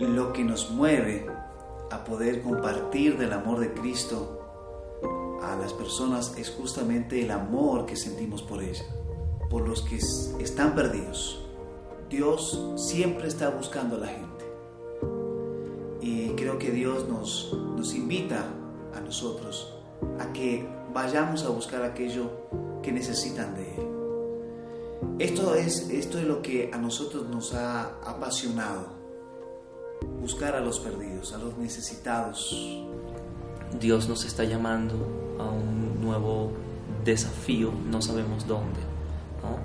lo que nos mueve a poder compartir del amor de Cristo a las personas es justamente el amor que sentimos por ellas, por los que están perdidos. Dios siempre está buscando a la gente y creo que Dios nos invita a nosotros a que vayamos a buscar aquello que necesitan de Él. Esto es lo que a nosotros nos ha apasionado, buscar a los perdidos, a los necesitados. Dios nos está llamando a un nuevo desafío, no sabemos dónde, ¿no?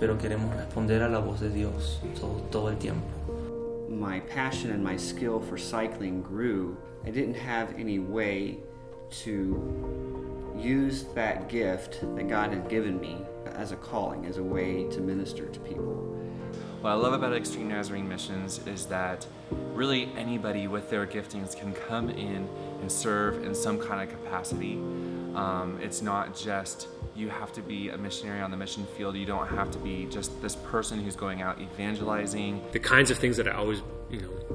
Pero queremos responder a la voz de Dios todo el tiempo. My passion and my skill for cycling grew. I didn't have any way to use that gift that God had given me as a calling, as a way to minister to people. What I love about Extreme Nazarene Missions is that really anybody with their giftings can come in and serve in some kind of capacity. It's not just you have to be a missionary on the mission field. You don't have to be just this person who's going out evangelizing. The kinds of things that I always,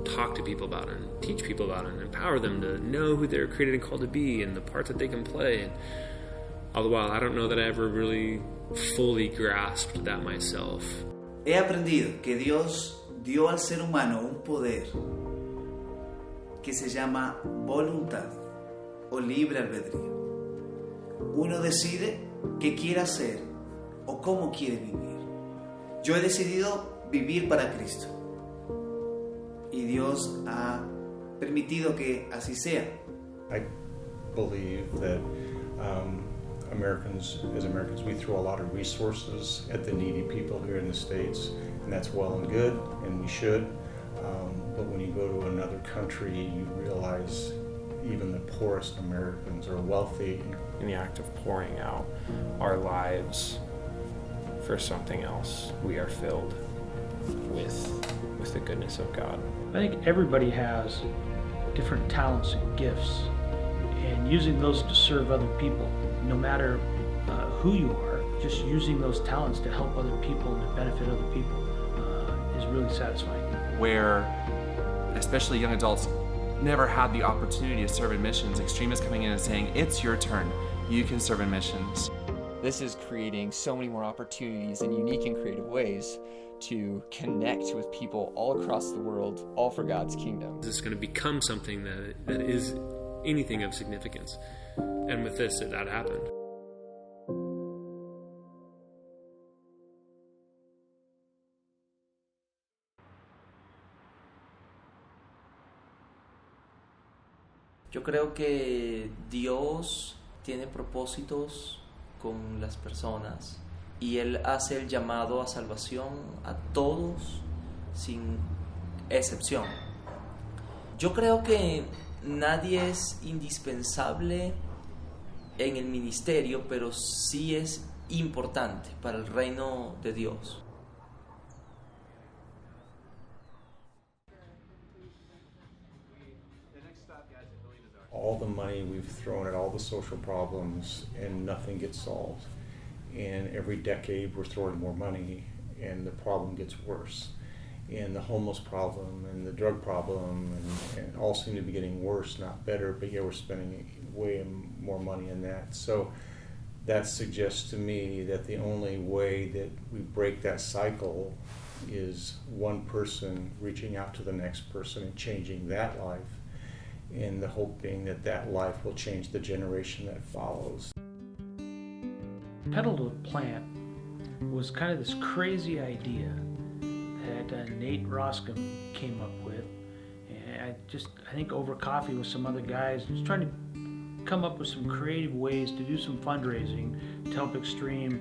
talk to people about and teach people about and empower them to know who they're created and called to be and the part that they can play. And all the while, I don't know that I ever really fully grasped that myself. He aprendido que Dios dio al ser humano un poder que se llama voluntad o libre albedrío. Uno decide qué quiere hacer o cómo quiere vivir. Yo he decidido vivir para Cristo y Dios ha permitido que así sea. I believe that Americans, we throw a lot of resources at the needy people here in the States, and that's well and good, and we should. But when you go to another country, you realize even the poorest Americans are wealthy. In the act of pouring out our lives for something else, we are filled with the goodness of God. I think everybody has different talents and gifts, and using those to serve other people, no matter who you are, just using those talents to help other people and to benefit other people is really satisfying. Where, especially young adults, never had the opportunity to serve in missions, Extreme is coming in and saying, it's your turn. You can serve in missions. This is creating so many more opportunities in unique and creative ways to connect with people all across the world, all for God's kingdom. This is going to become something that is anything of significance. And with this, that happened. Yo creo que Dios tiene propósitos con las personas y Él hace el llamado a salvación a todos sin excepción. Yo creo que nadie es indispensable en el ministerio, pero sí es importante para el reino de Dios. All the money we've thrown at all the social problems and nothing gets solved. And every decade we're throwing more money and the problem gets worse. And the homeless problem and the drug problem and all seem to be getting worse, not better, but yeah, we're spending way more money in that. So that suggests to me that the only way that we break that cycle is one person reaching out to the next person and changing that life, and the hope being that that life will change the generation that follows. Pedal to the Plant was kind of this crazy idea that Nate Roscom came up with, and I think over coffee with some other guys, just trying to come up with some creative ways to do some fundraising to help Extreme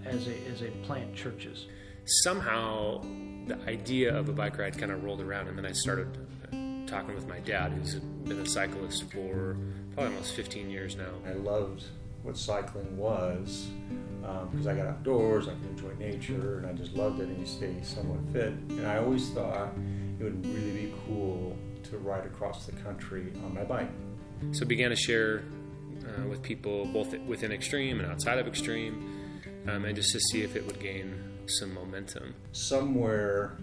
as a plant churches. Somehow the idea of a bike ride kind of rolled around, and then I started talking with my dad, who's been a cyclist for probably almost 15 years now. I loved what cycling was because I got outdoors, I could enjoy nature, and I just loved it, and you stay somewhat fit. And I always thought it would really be cool to ride across the country on my bike. So I began to share with people both within Extreme and outside of Extreme, and just to see if it would gain some momentum. Somewhere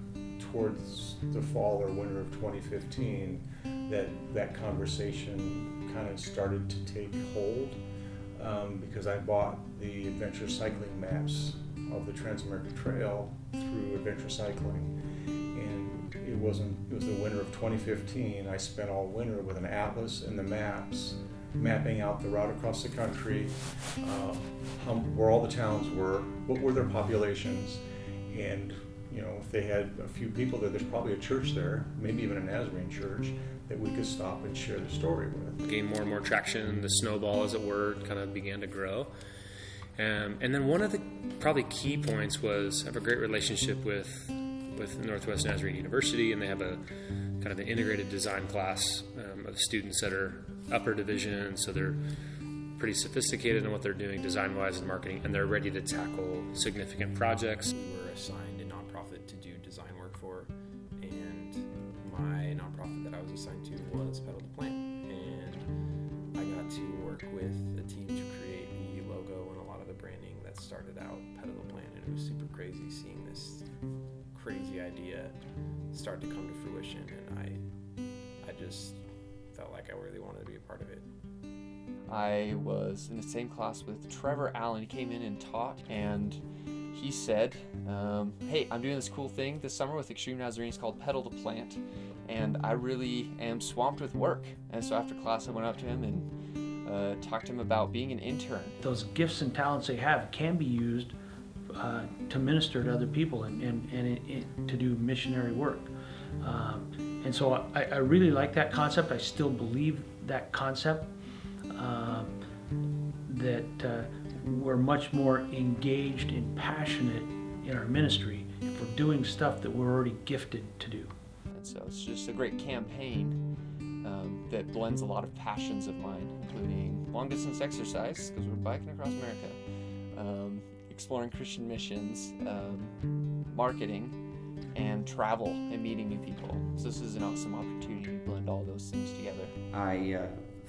towards the fall or winter of 2015 that conversation kind of started to take hold, because I bought the adventure cycling maps of the Transamerica Trail through Adventure Cycling, and it was the winter of 2015. I spent all winter with an atlas and the maps, mapping out the route across the country, where all the towns were, what were their populations, and if they had a few people there, there's probably a church there, maybe even a Nazarene church, that we could stop and share the story with. Gained more and more traction. The snowball, as it were, kind of began to grow. And then one of the probably key points was I have a great relationship with Northwest Nazarene University, and they have a kind of an integrated design class of students that are upper division, so they're pretty sophisticated in what they're doing design-wise and marketing, and they're ready to tackle significant projects. We were assigned a nonprofit to do design work for, and my nonprofit that I was assigned to was Pedal to Plant, and I got to work with a team to create the logo and a lot of the branding that started out Pedal to Plant, and it was super crazy seeing this crazy idea start to come to fruition, and I just felt like I really wanted to be a part of it. I was in the same class with Trevor Allen. He came in and taught, and he said, hey, I'm doing this cool thing this summer with Extreme Nazarenes called Pedal to Plant, and I really am swamped with work. And so after class, I went up to him and talked to him about being an intern. Those gifts and talents they have can be used to minister to other people and to do missionary work. And so I really like that concept. I still believe that concept, that we're much more engaged and passionate in our ministry if we're doing stuff that we're already gifted to do. And so it's just a great campaign that blends a lot of passions of mine, including long-distance exercise, because we're biking across America, exploring Christian missions, marketing, and travel and meeting new people. So this is an awesome opportunity to blend all those things together. I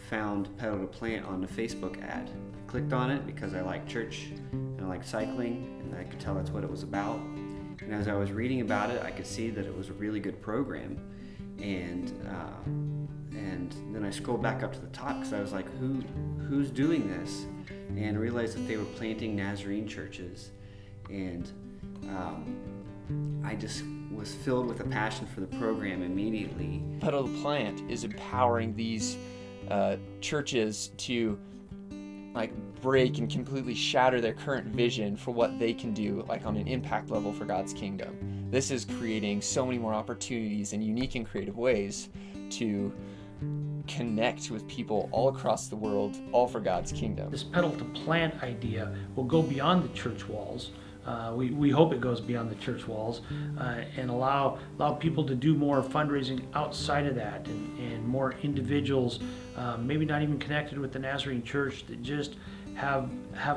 found Pedal to Plant on the Facebook ad. I clicked on it because I like church and I like cycling, and I could tell that's what it was about. And as I was reading about it, I could see that it was a really good program. And then I scrolled back up to the top because I was like, who's doing this? And realized that they were planting Nazarene churches. And I just was filled with a passion for the program immediately. Pedal to Plant is empowering these churches to break and completely shatter their current vision for what they can do on an impact level for God's kingdom. This is creating so many more opportunities in unique and creative ways to connect with people all across the world, all for God's kingdom. This Pedal to Plant idea will go beyond the church walls. We hope it goes beyond the church walls and allow people to do more fundraising outside of that, and more individuals, maybe not even connected with the Nazarene Church, that just have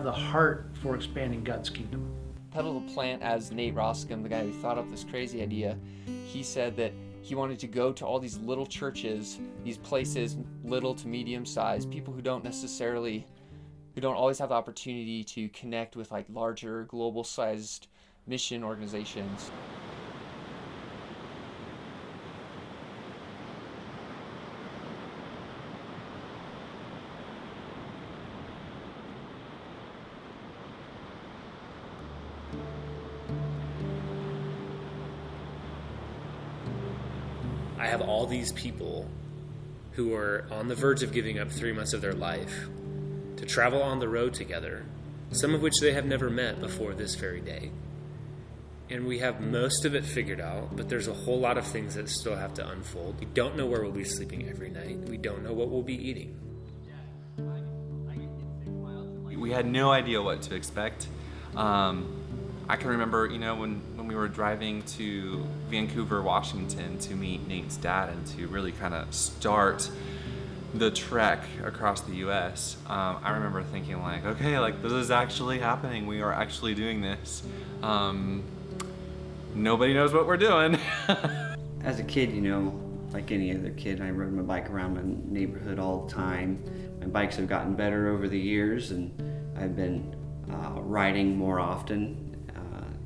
the heart for expanding God's kingdom. Pedal to Plant, as Nate Roscom, the guy who thought up this crazy idea, he said that he wanted to go to all these little churches, these places, little to medium sized, people who don't always have the opportunity to connect with larger global sized mission organizations. I have all these people who are on the verge of giving up 3 months of their life to travel on the road together, some of which they have never met before this very day. And we have most of it figured out, but there's a whole lot of things that still have to unfold. We don't know where we'll be sleeping every night. We don't know what we'll be eating. We had no idea what to expect. I can remember, when we were driving to Vancouver, Washington to meet Nate's dad and to really kind of start the trek across the U.S., I remember thinking okay, this is actually happening. We are actually doing this. Nobody knows what we're doing. As a kid, like any other kid, I rode my bike around my neighborhood all the time. My bikes have gotten better over the years, and I've been riding more often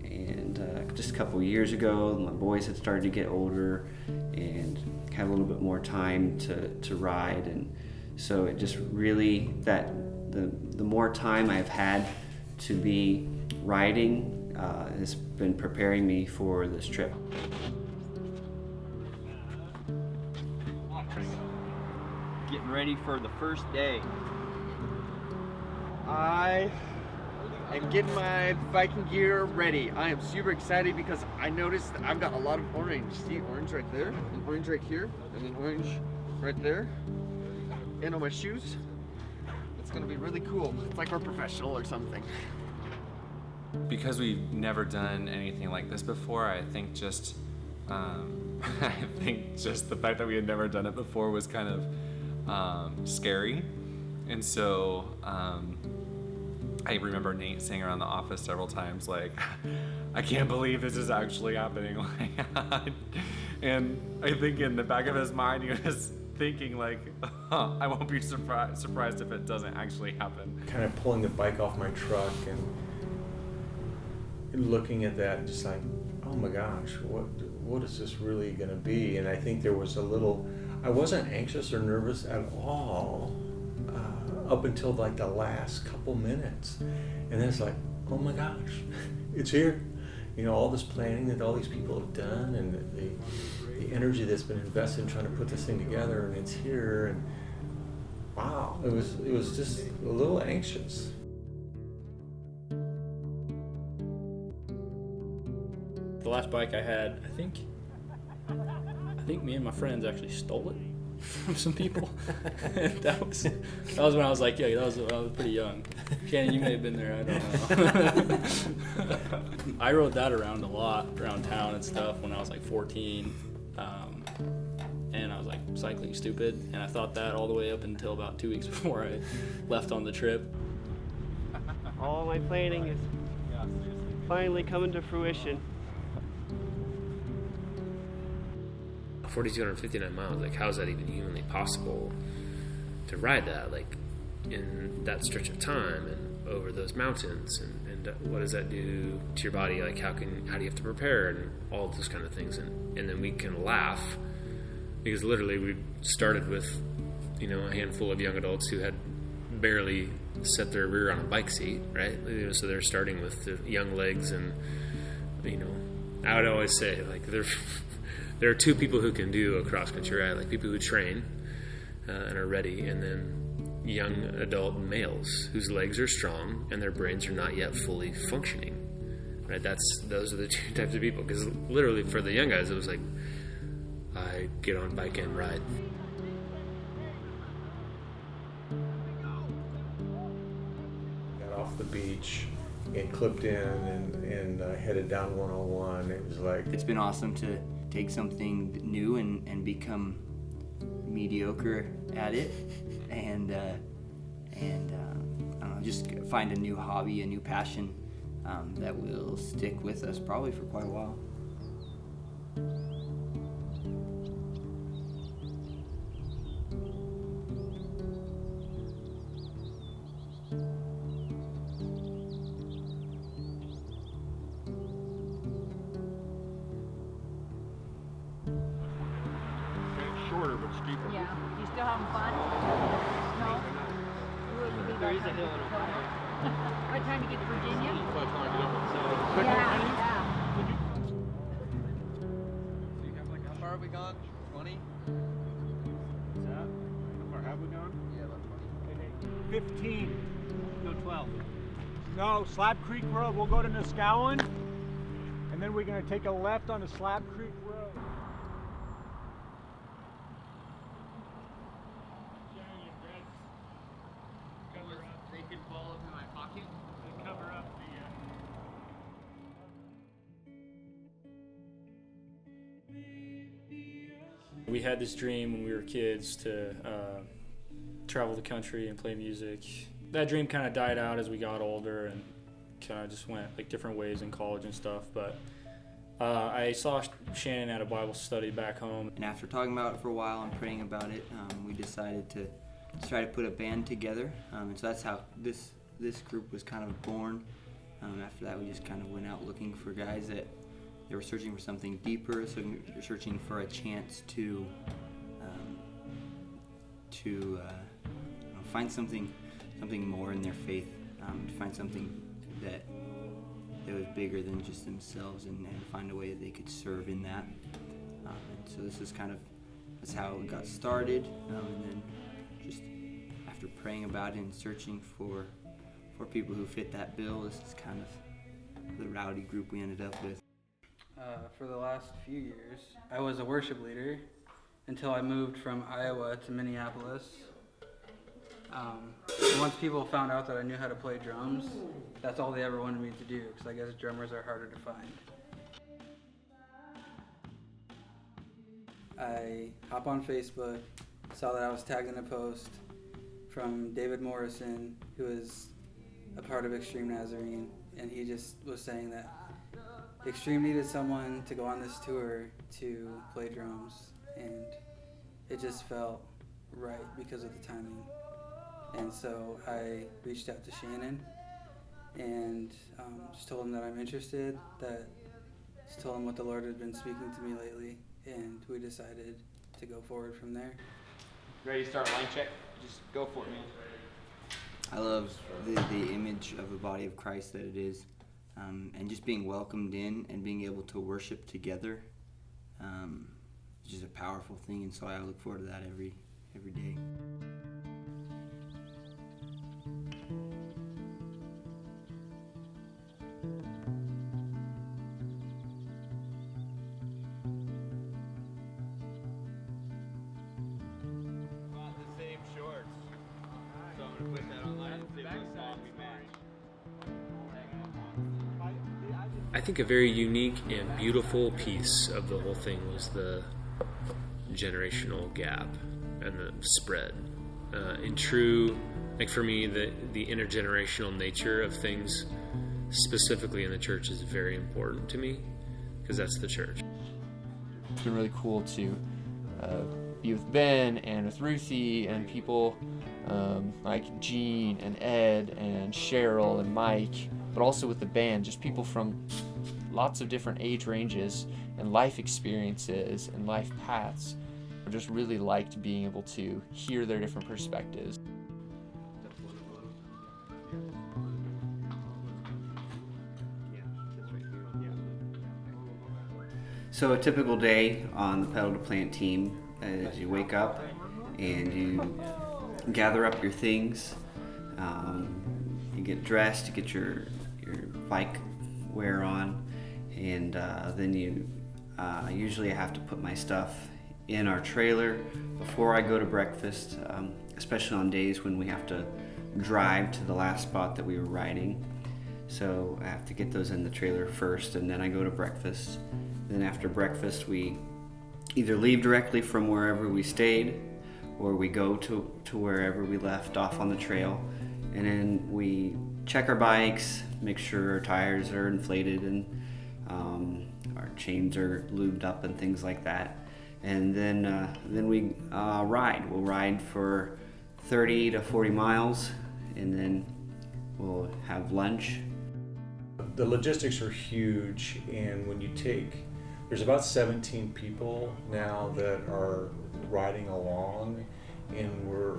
and just a couple years ago. My boys had started to get older and have a little bit more time to ride, and so it just really, that the more time I've had to be riding has been preparing me for this trip. Getting ready for the first day. I am getting my biking gear ready. I am super excited because I noticed that I've got a lot of orange. See, orange right there, and orange right here, and then orange right there, and on my shoes. It's gonna be really cool. It's like we're professional or something. Because we've never done anything like this before, I think just I think just the fact that we had never done it before was kind of scary. And so I remember Nate saying around the office several times, like, I can't believe this is actually happening. And I think in the back of his mind, he was thinking, like, I won't be surprised if it doesn't actually happen. Kind of pulling the bike off my truck and looking at that, just like, oh my gosh, what is this really going to be? And I think there was I wasn't anxious or nervous at all up until like the last couple minutes. And then it's like, oh my gosh, it's here. You know, all this planning that all these people have done, and the energy that's been invested in trying to put this thing together, and it's here. And wow, it was just a little anxious. The last bike I had, I think me and my friends actually stole it from some people. that was when I was like, yeah, I was pretty young. Shannon, you may have been there, I don't know. I rode that around a lot, around town and stuff when I was like 14. And I was like cycling stupid, and I thought that all the way up until about 2 weeks before I left on the trip. All my planning is finally coming to fruition. 4,259 miles, like how is that even humanly possible to ride that, like in that stretch of time and over those mountains, and what does that do to your body? Like how do you have to prepare, and all of those kind of things, and then we can laugh because literally we started with, you know, a handful of young adults who had barely set their rear on a bike seat, right? So they're starting with the young legs, and you know, I would always say, like, there are two people who can do a cross country ride, like people who train and are ready, and then young adult males whose legs are strong and their brains are not yet fully functioning, right? Those are the two types of people, because literally for the young guys it was like, I get on bike and ride. Got off the beach and clipped in and headed down 101. It was like, It's been awesome to take something new and become mediocre at it, and I don't know, just find a new hobby, a new passion that will stick with us probably for quite a while. Shorter but steeper. Yeah. You still having fun? No. There is a hill in it. By the time you get to Virginia? Yeah. How far have we gone? 20? Is that? How far have we gone? Yeah, about 20. 15. No, 12. No, Slab Creek Road. We'll go to Niskowin, and then we're going to take a left on the Slab Creek Road. They can fall into my pocket and cover up the... We had this dream when we were kids to travel the country and play music. That dream kind of died out as we got older and kind of just went like different ways in college and stuff. But I saw Shannon at a Bible study back home. And after talking about it for a while and praying about it, we decided to try to put a band together. And so that's how this group was kind of born. After that, we just kind of went out looking for guys that They were searching for something deeper, so they're searching for a chance to find something more in their faith, to find something that was bigger than just themselves, and find a way that they could serve in that. And so this is that's how it got started, and then just after praying about it and searching for people who fit that bill, this is kind of the rowdy group we ended up with. For the last few years, I was a worship leader until I moved from Iowa to Minneapolis. Once people found out that I knew how to play drums, that's all they ever wanted me to do, because I guess drummers are harder to find. I hop on Facebook, saw that I was tagged in a post from David Morrison, who is a part of Extreme Nazarene, and he just was saying that Extreme needed someone to go on this tour to play drums, and it just felt right because of the timing. And so I reached out to Shannon and just told him that I'm interested, just told him what the Lord had been speaking to me lately, and we decided to go forward from there. Ready to start line check? Just go for it, man. I love the image of the body of Christ that it is, and just being welcomed in and being able to worship together is just a powerful thing, and so I look forward to that every day. I think a very unique and beautiful piece of the whole thing was the generational gap and the spread. In true, like for me, the intergenerational nature of things, specifically in the church, is very important to me, because that's the church. It's been really cool to be with Ben and with Ruthie and people like Gene and Ed and Cheryl and Mike, but also with the band, just people from lots of different age ranges and life experiences and life paths. I just really liked being able to hear their different perspectives. So a typical day on the Pedal to Plant team is you wake up and you gather up your things, you get dressed, you get your bike wear on, and then you usually I have to put my stuff in our trailer before I go to breakfast, especially on days when we have to drive to the last spot that we were riding. So I have to get those in the trailer first, and then I go to breakfast. Then after breakfast, we either leave directly from wherever we stayed, or we go to wherever we left off on the trail, and then we check our bikes, make sure our tires are inflated and our chains are lubed up and things like that. And then we ride. We'll ride for 30 to 40 miles, and then we'll have lunch. The logistics are huge, and when you there's about 17 people now that are riding along, and we're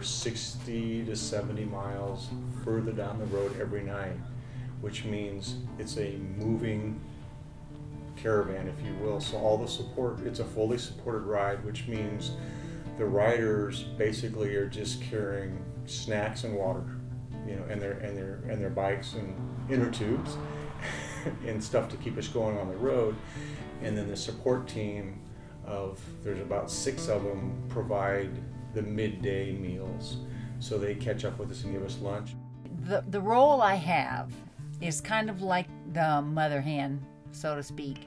60 to 70 miles further down the road every night, which means it's a moving caravan, if you will. So all the support, it's a fully supported ride, which means the riders basically are just carrying snacks and water, and their bikes and inner tubes and stuff to keep us going on the road. And then the support team there's about 6 of them provide the midday meals, so they catch up with us and give us lunch. The role I have is kind of like the mother hen, so to speak,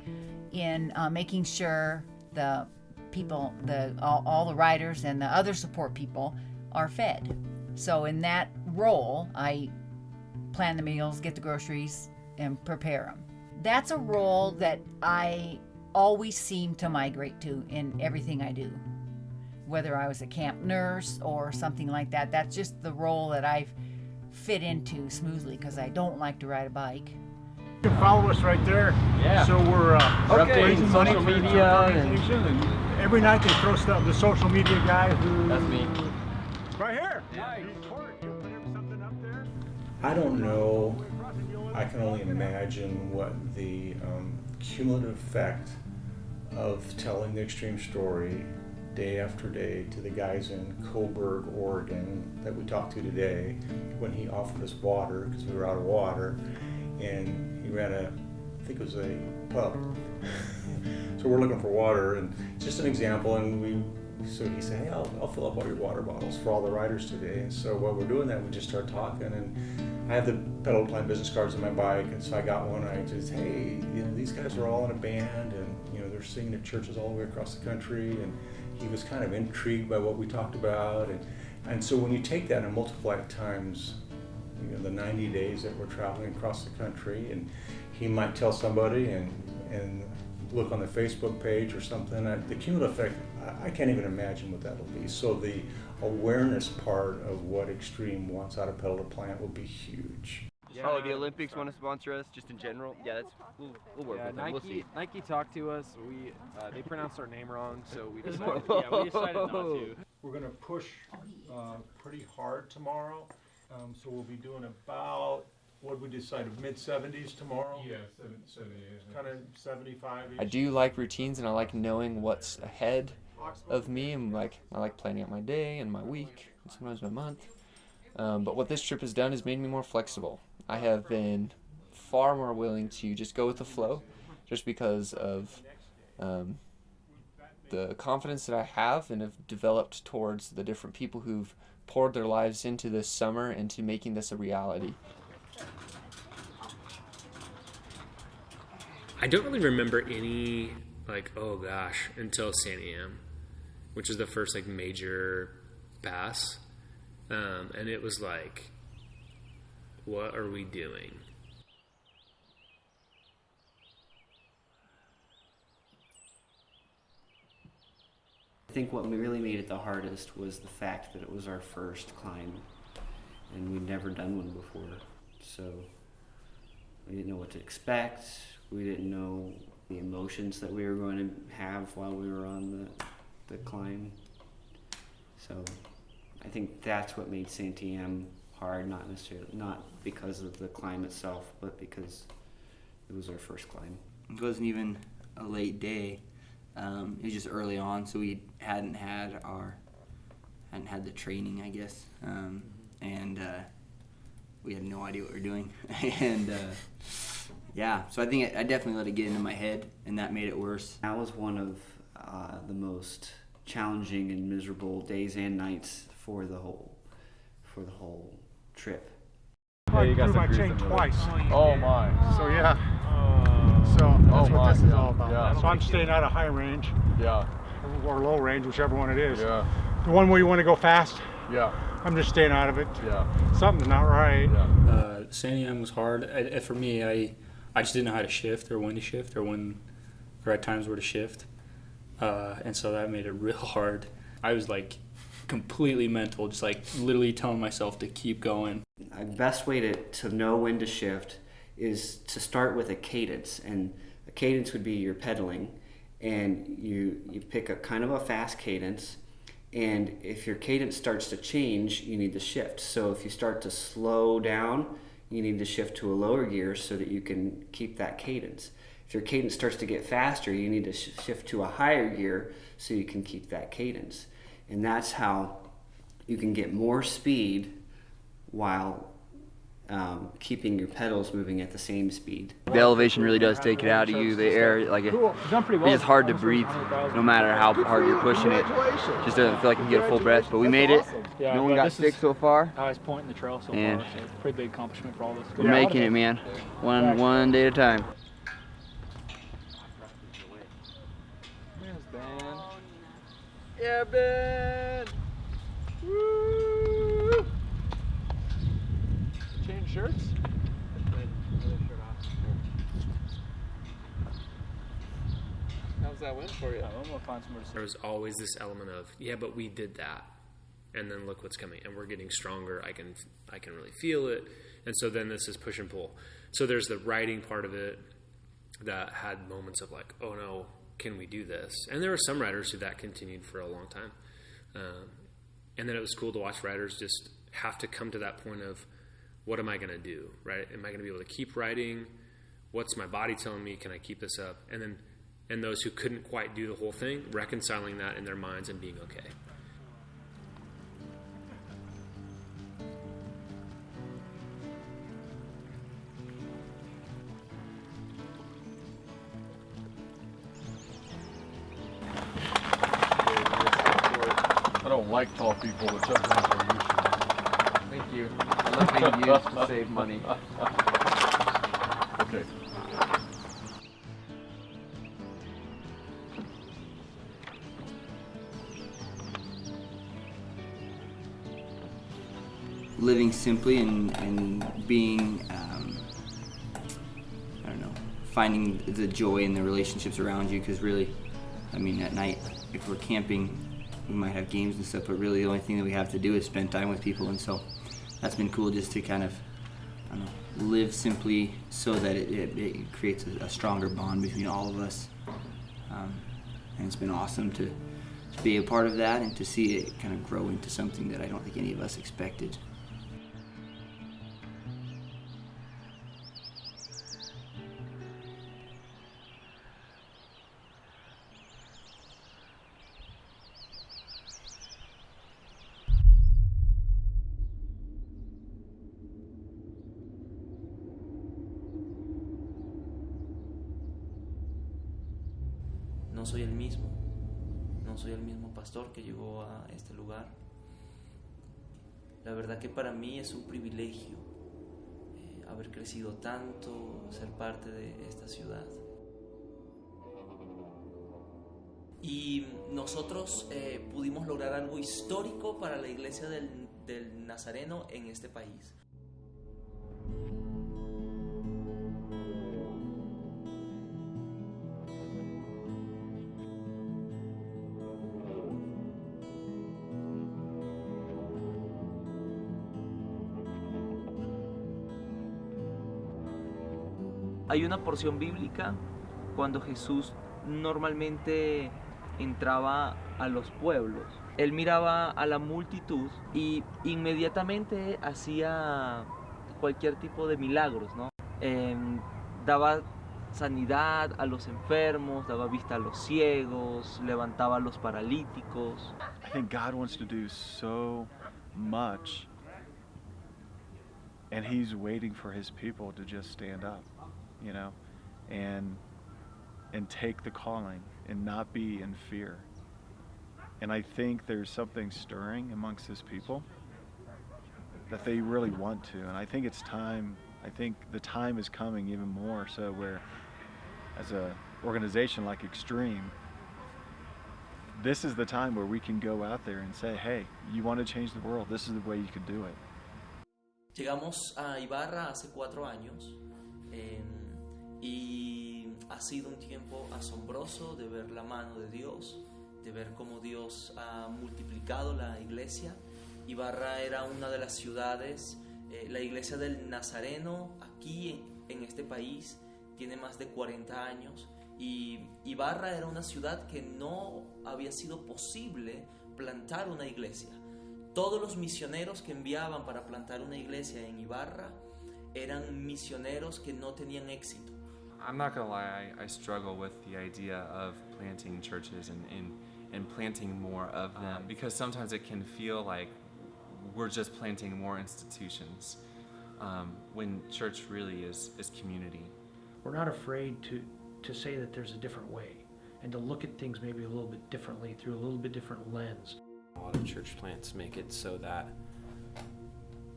in making sure the people, all the riders and the other support people are fed. So in that role, I plan the meals, get the groceries, and prepare them. That's a role that I always seem to migrate to in everything I do. Whether I was a camp nurse or something like that, that's just the role that I've fit into smoothly, because I don't like to ride a bike. You can follow us right there. Yeah. So we're updating social media and every night they throw stuff. The social media guy who. That's me. Right here. Nice. Something up there. I don't know. I can only imagine what the cumulative effect of telling the extreme story day after day to the guys in Coburg, Oregon that we talked to today when he offered us water because we were out of water, and he ran I think it was a pub. So we're looking for water, and just an example, and so he said, hey, I'll fill up all your water bottles for all the riders today. And so while we're doing that, we just start talking, and I have the Pedal to Plan business cards on my bike, and so I got one, and I just, hey, these guys are all in a band, and they're singing at churches all the way across the country, and he was kind of intrigued by what we talked about, and so when you take that and multiply it times the 90 days that we're traveling across the country, and he might tell somebody and look on the Facebook page or something, the cumulative effect, I can't even imagine what that'll be. So the awareness part of what Extreme wants out of Pedal to Plant will be huge. Oh, the Olympics want to sponsor us, just in general. Yeah, we'll work with them. We'll see. Nike talked to us. They pronounced our name wrong, so we decided not to. We're going to push pretty hard tomorrow, so we'll be doing about, what we decided, mid-70s tomorrow? Yeah, 70, kind of 75. I do like routines, and I like knowing what's ahead of me, and I like planning out my day and my week, and sometimes my month. But what this trip has done is made me more flexible. I have been far more willing to just go with the flow, just because of the confidence that I have and have developed towards the different people who've poured their lives into this summer and to making this a reality. I don't really remember any, until Santiam, which is the first, major pass. And it was like, what are we doing? I think what really made it the hardest was the fact that it was our first climb, and we'd never done one before. So we didn't know what to expect. We didn't know the emotions that we were going to have while we were on the climb. So I think that's what made Santiam hard, not because of the climb itself, but because it was our first climb. It wasn't even a late day. It was just early on, so we hadn't had the training, I guess, and we had no idea what we were doing, and so I think I definitely let it get into my head, and that made it worse. That was one of the most challenging and miserable days and nights for the whole trip. I threw my chain twice. Oh my. So yeah. That's what this is all about. Yeah. So I'm staying out of high range. Yeah. Or low range, whichever one it is. Yeah. The one where you want to go fast. Yeah. I'm just staying out of it. Yeah. Something's not right. Yeah. Santiam was hard. For me, I just didn't know how to shift or when to shift or when the right times were to shift. And so that made it real hard. I was completely mental, just literally telling myself to keep going. The best way to know when to shift is to start with a cadence, and a cadence would be your pedaling, and you pick a kind of a fast cadence, and if your cadence starts to change, you need to shift. So if you start to slow down, you need to shift to a lower gear so that you can keep that cadence. If your cadence starts to get faster, you need to shift to a higher gear so you can keep that cadence. And that's how you can get more speed while keeping your pedals moving at the same speed. The elevation really does take it out of you. The air, it's hard to breathe no matter how hard you're pushing it. Just doesn't feel like you can get a full breath. But we made it. Yeah, no one got sick so far. Highest point in the trail so and far. So it's a pretty big accomplishment for all of us. We're making it, man. One day at a time. Yeah, Ben! Woo! Change shirts? How's that win for you? I'm gonna find somewhere to sit. There was always this element of, yeah, but we did that. and then look what's coming, and we're getting stronger. I can really feel it. And so then this is push and pull. So there's the writing part of it that had moments of like, oh no, can we do this? And there were some writers who that continued for a long time. And then it was cool to watch writers just have to come to that point of, what am I going to do, right? Am I going to be able to keep writing? What's my body telling me? Can I keep this up? And those who couldn't quite do the whole thing, reconciling that in their minds and being okay. I don't like tall people, but sometimes I'm used to it. Thank you. I love being used to save money. Okay. Living simply and being, I don't know, finding the joy in the relationships around you, because really, I mean, at night, if we're camping, we might have games and stuff, but really the only thing that we have to do is spend time with people. And so that's been cool, just to kind of, I don't know, live simply so that it creates a stronger bond between all of us. And it's been awesome to be a part of that and to see it kind of grow into something that I don't think any of us expected. No soy el mismo pastor que llegó a este lugar. La verdad que para mí es un privilegio haber crecido tanto, ser parte de esta ciudad. Y nosotros pudimos lograr algo histórico para la iglesia del Nazareno en este país. Hay una porción bíblica cuando Jesús normalmente entraba a los pueblos. Él miraba a la multitud y inmediatamente hacía cualquier tipo de milagros, ¿no? Daba sanidad a los enfermos, daba vista a los ciegos, levantaba a los paralíticos. I think God wants to do so much, and He's waiting for His people to just stand up, you know, and take the calling and not be in fear. And I think there's something stirring amongst His people that they really want to. And I think it's time, I think the time is coming even more so where, as an organization like Extreme, this is the time where we can go out there and say, hey, you want to change the world, this is the way you can do it. Llegamos a Ibarra hace 4 años y ha sido un tiempo asombroso de ver la mano de Dios, de ver cómo Dios ha multiplicado la iglesia. Ibarra era una de las ciudades, la iglesia del Nazareno aquí en este país tiene más de 40 años y Ibarra era una ciudad que no había sido posible plantar una iglesia. Todos los misioneros que enviaban para plantar una iglesia en Ibarra eran misioneros que no tenían éxito. I'm not gonna lie, I struggle with the idea of planting churches and planting more of them, because sometimes it can feel like we're just planting more institutions when church really is community. We're not afraid to say that there's a different way and to look at things maybe a little bit differently through a little bit different lens. A lot of church plants make it so that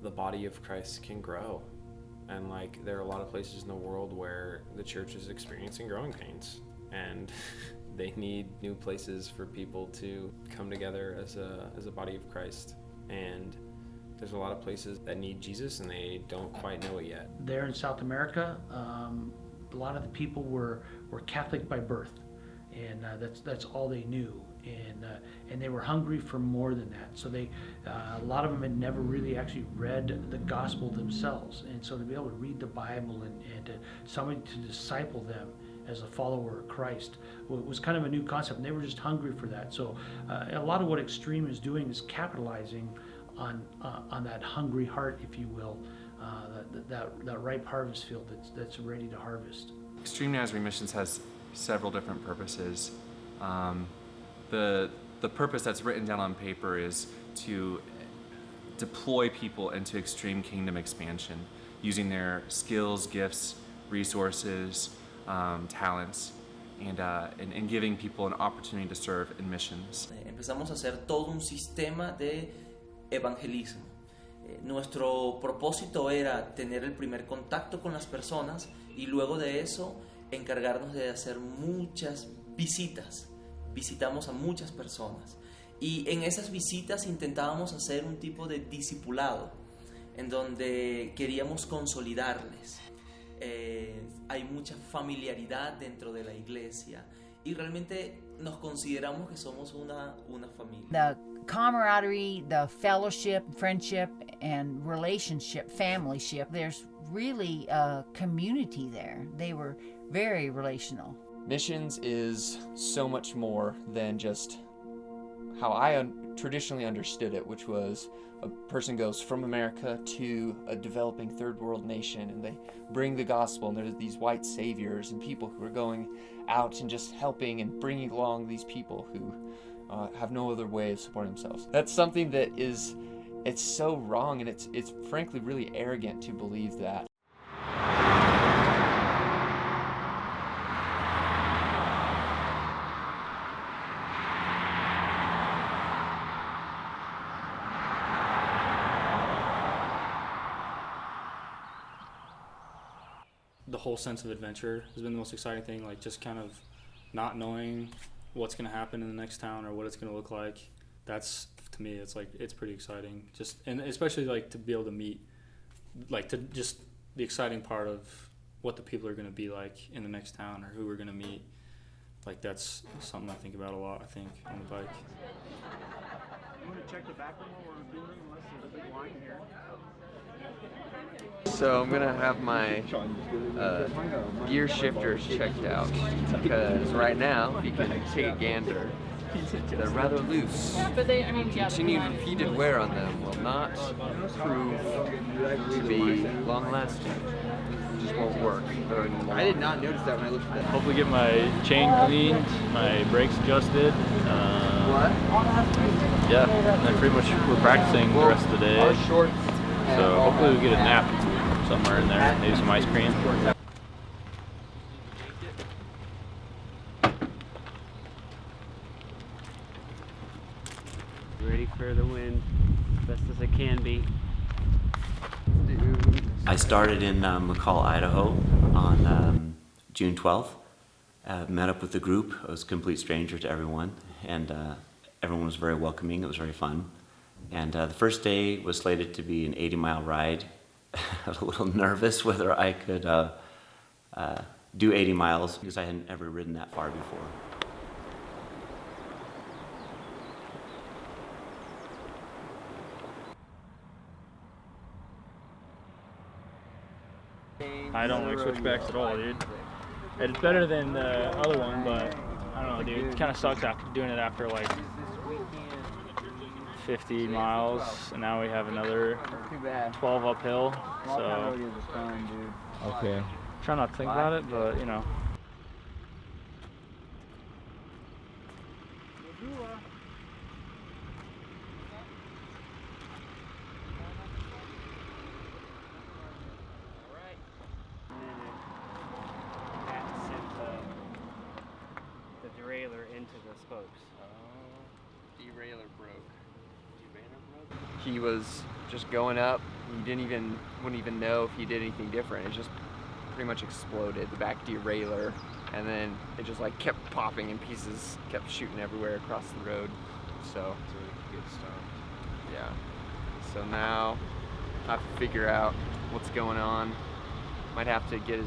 the body of Christ can grow. And like there are a lot of places in the world where the church is experiencing growing pains and they need new places for people to come together as a body of Christ. And there's a lot of places that need Jesus and they don't quite know it yet. There in South America, a lot of the people were Catholic by birth. and that's all they knew, and they were hungry for more than that. So they a lot of them had never really actually read the gospel themselves, and so to be able to read the Bible and to somebody to disciple them as a follower of Christ was kind of a new concept, and they were just hungry for that. So a lot of what Extreme is doing is capitalizing on that hungry heart, if you will, that ripe harvest field that's ready to harvest. Extreme Nazarene Missions has several different purposes. The purpose that's written down on paper is to deploy people into extreme kingdom expansion using their skills, gifts, resources, talents, and giving people an opportunity to serve in missions. Empezamos a hacer todo un sistema de evangelismo. Nuestro propósito era tener el primer contacto con las personas y luego de eso encargarnos de hacer muchas visitas. Visitamos a muchas personas y en esas visitas intentábamos hacer un tipo de discipulado en donde queríamos consolidarles. Hay mucha familiaridad dentro de la iglesia y realmente nos consideramos que somos una familia. The camaraderie, the fellowship, friendship, and relationship, familyship, there's really a community there. They were very relational. Missions is so much more than just how I traditionally understood it, which was a person goes from America to a developing third world nation and they bring the gospel, and there's these white saviors and people who are going out and just helping and bringing along these people who have no other way of supporting themselves. That's something that it's so wrong, and it's frankly really arrogant to believe that. The whole sense of adventure has been the most exciting thing, like just kind of not knowing what's going to happen in the next town or what it's going to look like. That's, to me, it's like, it's pretty exciting. Just, and especially like to be able to meet, like to just the exciting part of what the people are going to be like in the next town or who we're going to meet. Like that's something I think about a lot, I think, on the bike. You want to check the back room while we're doing, unless there's a big line here. So I'm gonna have my gear shifters checked out because right now, if you can take a gander, they're rather loose. Continued repeated wear on them will not prove to be long-lasting. It just won't work. I did not notice that when I looked at that. Hopefully get my chain cleaned, my brakes adjusted. Yeah, and then pretty much we're practicing the rest of the day. So hopefully we get a nap somewhere in there, maybe some ice cream. Ready for the wind, best as I can be. I started in McCall, Idaho on June 12th. Met up with the group. I was a complete stranger to everyone, and everyone was very welcoming. It was very fun. And the first day was slated to be an 80-mile ride. I was a little nervous whether I could do 80 miles because I hadn't ever ridden that far before. I don't like switchbacks at all, dude. It's better than the other one, but I don't know, dude. It kind of sucks after doing it after like 50 miles, and now we have another 12 uphill. So okay. Try not to think about it, but you know. Into the spokes. Derailleur broke. He was just going up. He wouldn't even know if he did anything different. It just pretty much exploded, the back derailleur, and then it just like kept popping in pieces, kept shooting everywhere across the road. So Get stopped. yeah. So now I have to figure out what's going on. Might have to get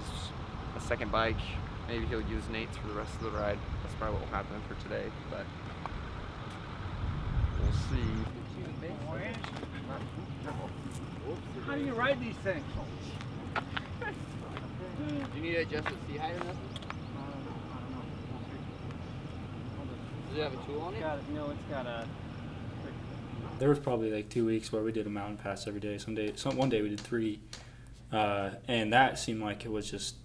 a second bike maybe he'll use Nate's for the rest of the ride. That's probably what will happen for today, but we'll see. How do you ride these things? Do you need to adjust the seat height or nothing? Does it have a tool on it? No, it's got a... There was probably like 2 weeks where we did a mountain pass every day. One day we did 3, and that seemed like it was just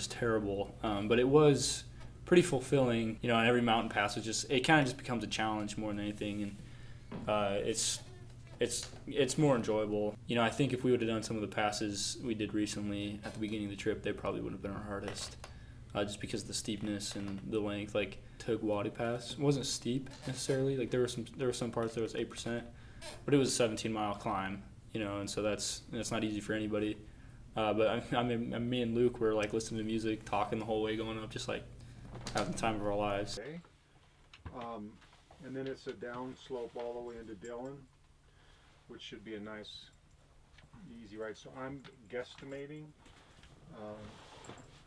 terrible. But it was pretty fulfilling. And every mountain pass was it kind of just becomes a challenge more than anything, and it's more enjoyable. I think if we would have done some of the passes we did recently at the beginning of the trip, they probably would have been our hardest, just because of the steepness and the length. Like Tug Wadi Pass wasn't steep necessarily. Like there were some parts that was 8%, but it was a 17-mile climb. And so that's not easy for anybody. But me and Luke were like listening to music, talking the whole way going up, just like having the time of our lives. Okay. And then it's a down slope all the way into Dillon, which should be a nice, easy ride. So I'm guesstimating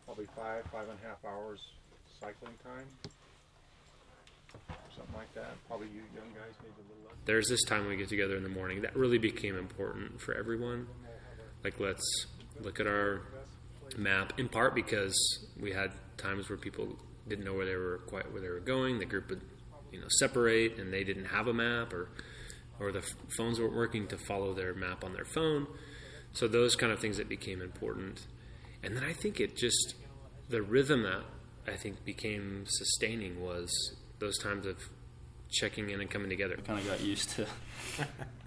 probably 5.5 hours cycling time, something like that. Probably you young guys maybe a little less. There's this time we get together in the morning that really became important for everyone. Like, let's look at our map, in part because we had times where people didn't know where they were going. The group would separate and they didn't have a map, or the phones weren't working to follow their map on their phone. So those kind of things that became important. And then I think the rhythm that I think became sustaining was those times of checking in and coming together. Kind of got used to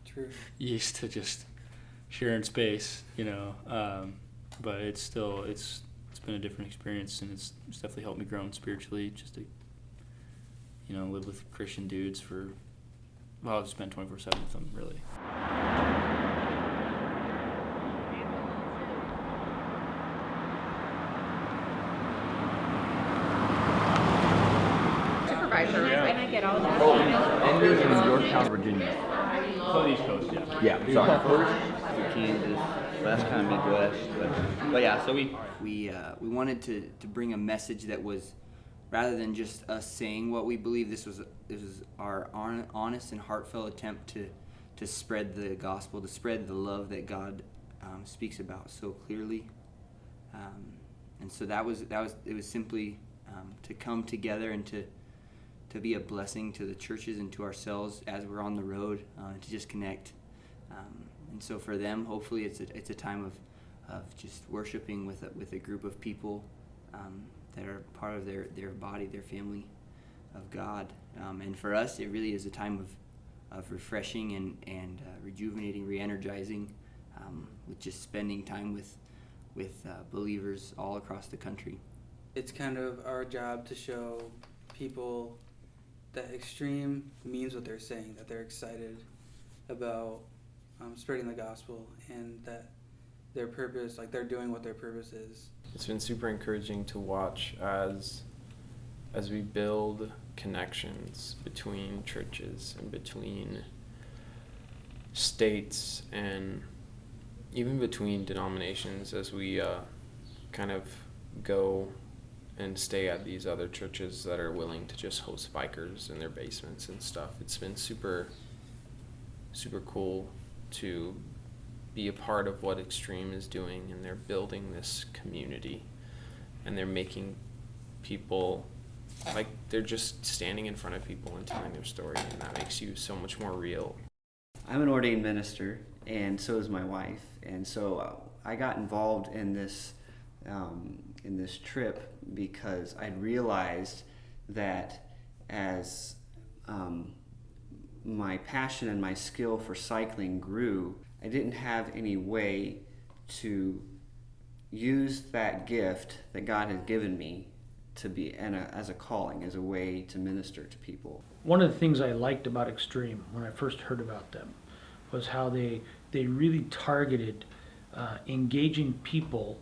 True. used to just sharing space, but it's been a different experience, and it's definitely helped me grow spiritually, just to live with Christian dudes I've spent 24/7 with them, really. Supervisor, when I get all that. I'm in Yorktown, Virginia. So the East Coast, yeah. Yeah, sorry. First to Kansas, last kind of Midwest, but yeah. So we wanted to bring a message that was, rather than just us saying what we believe, this was our honest and heartfelt attempt to spread the gospel, to spread the love that God speaks about so clearly, and so it was simply to come together and to be a blessing to the churches and to ourselves as we're on the road, to just connect, and so for them, hopefully it's a time of just worshiping with a group of people that are part of their body, their family of God. And for us, it really is a time of refreshing and rejuvenating, re-energizing, with just spending time with believers all across the country. It's kind of our job to show people that Extreme means what they're saying, that they're excited about spreading the gospel, and that their purpose, like they're doing what their purpose is. It's been super encouraging to watch as we build connections between churches and between states and even between denominations, as we kind of go and stay at these other churches that are willing to just host bikers in their basements and stuff. It's been super, super cool to be a part of what Extreme is doing, and they're building this community, and they're making people, like, they're just standing in front of people and telling their story, and that makes you so much more real. I'm an ordained minister, and so is my wife, and so I got involved in this trip because I realized that as my passion and my skill for cycling grew, I didn't have any way to use that gift that God had given me to be as a calling, as a way to minister to people. One of the things I liked about Extreme when I first heard about them was how they really targeted engaging people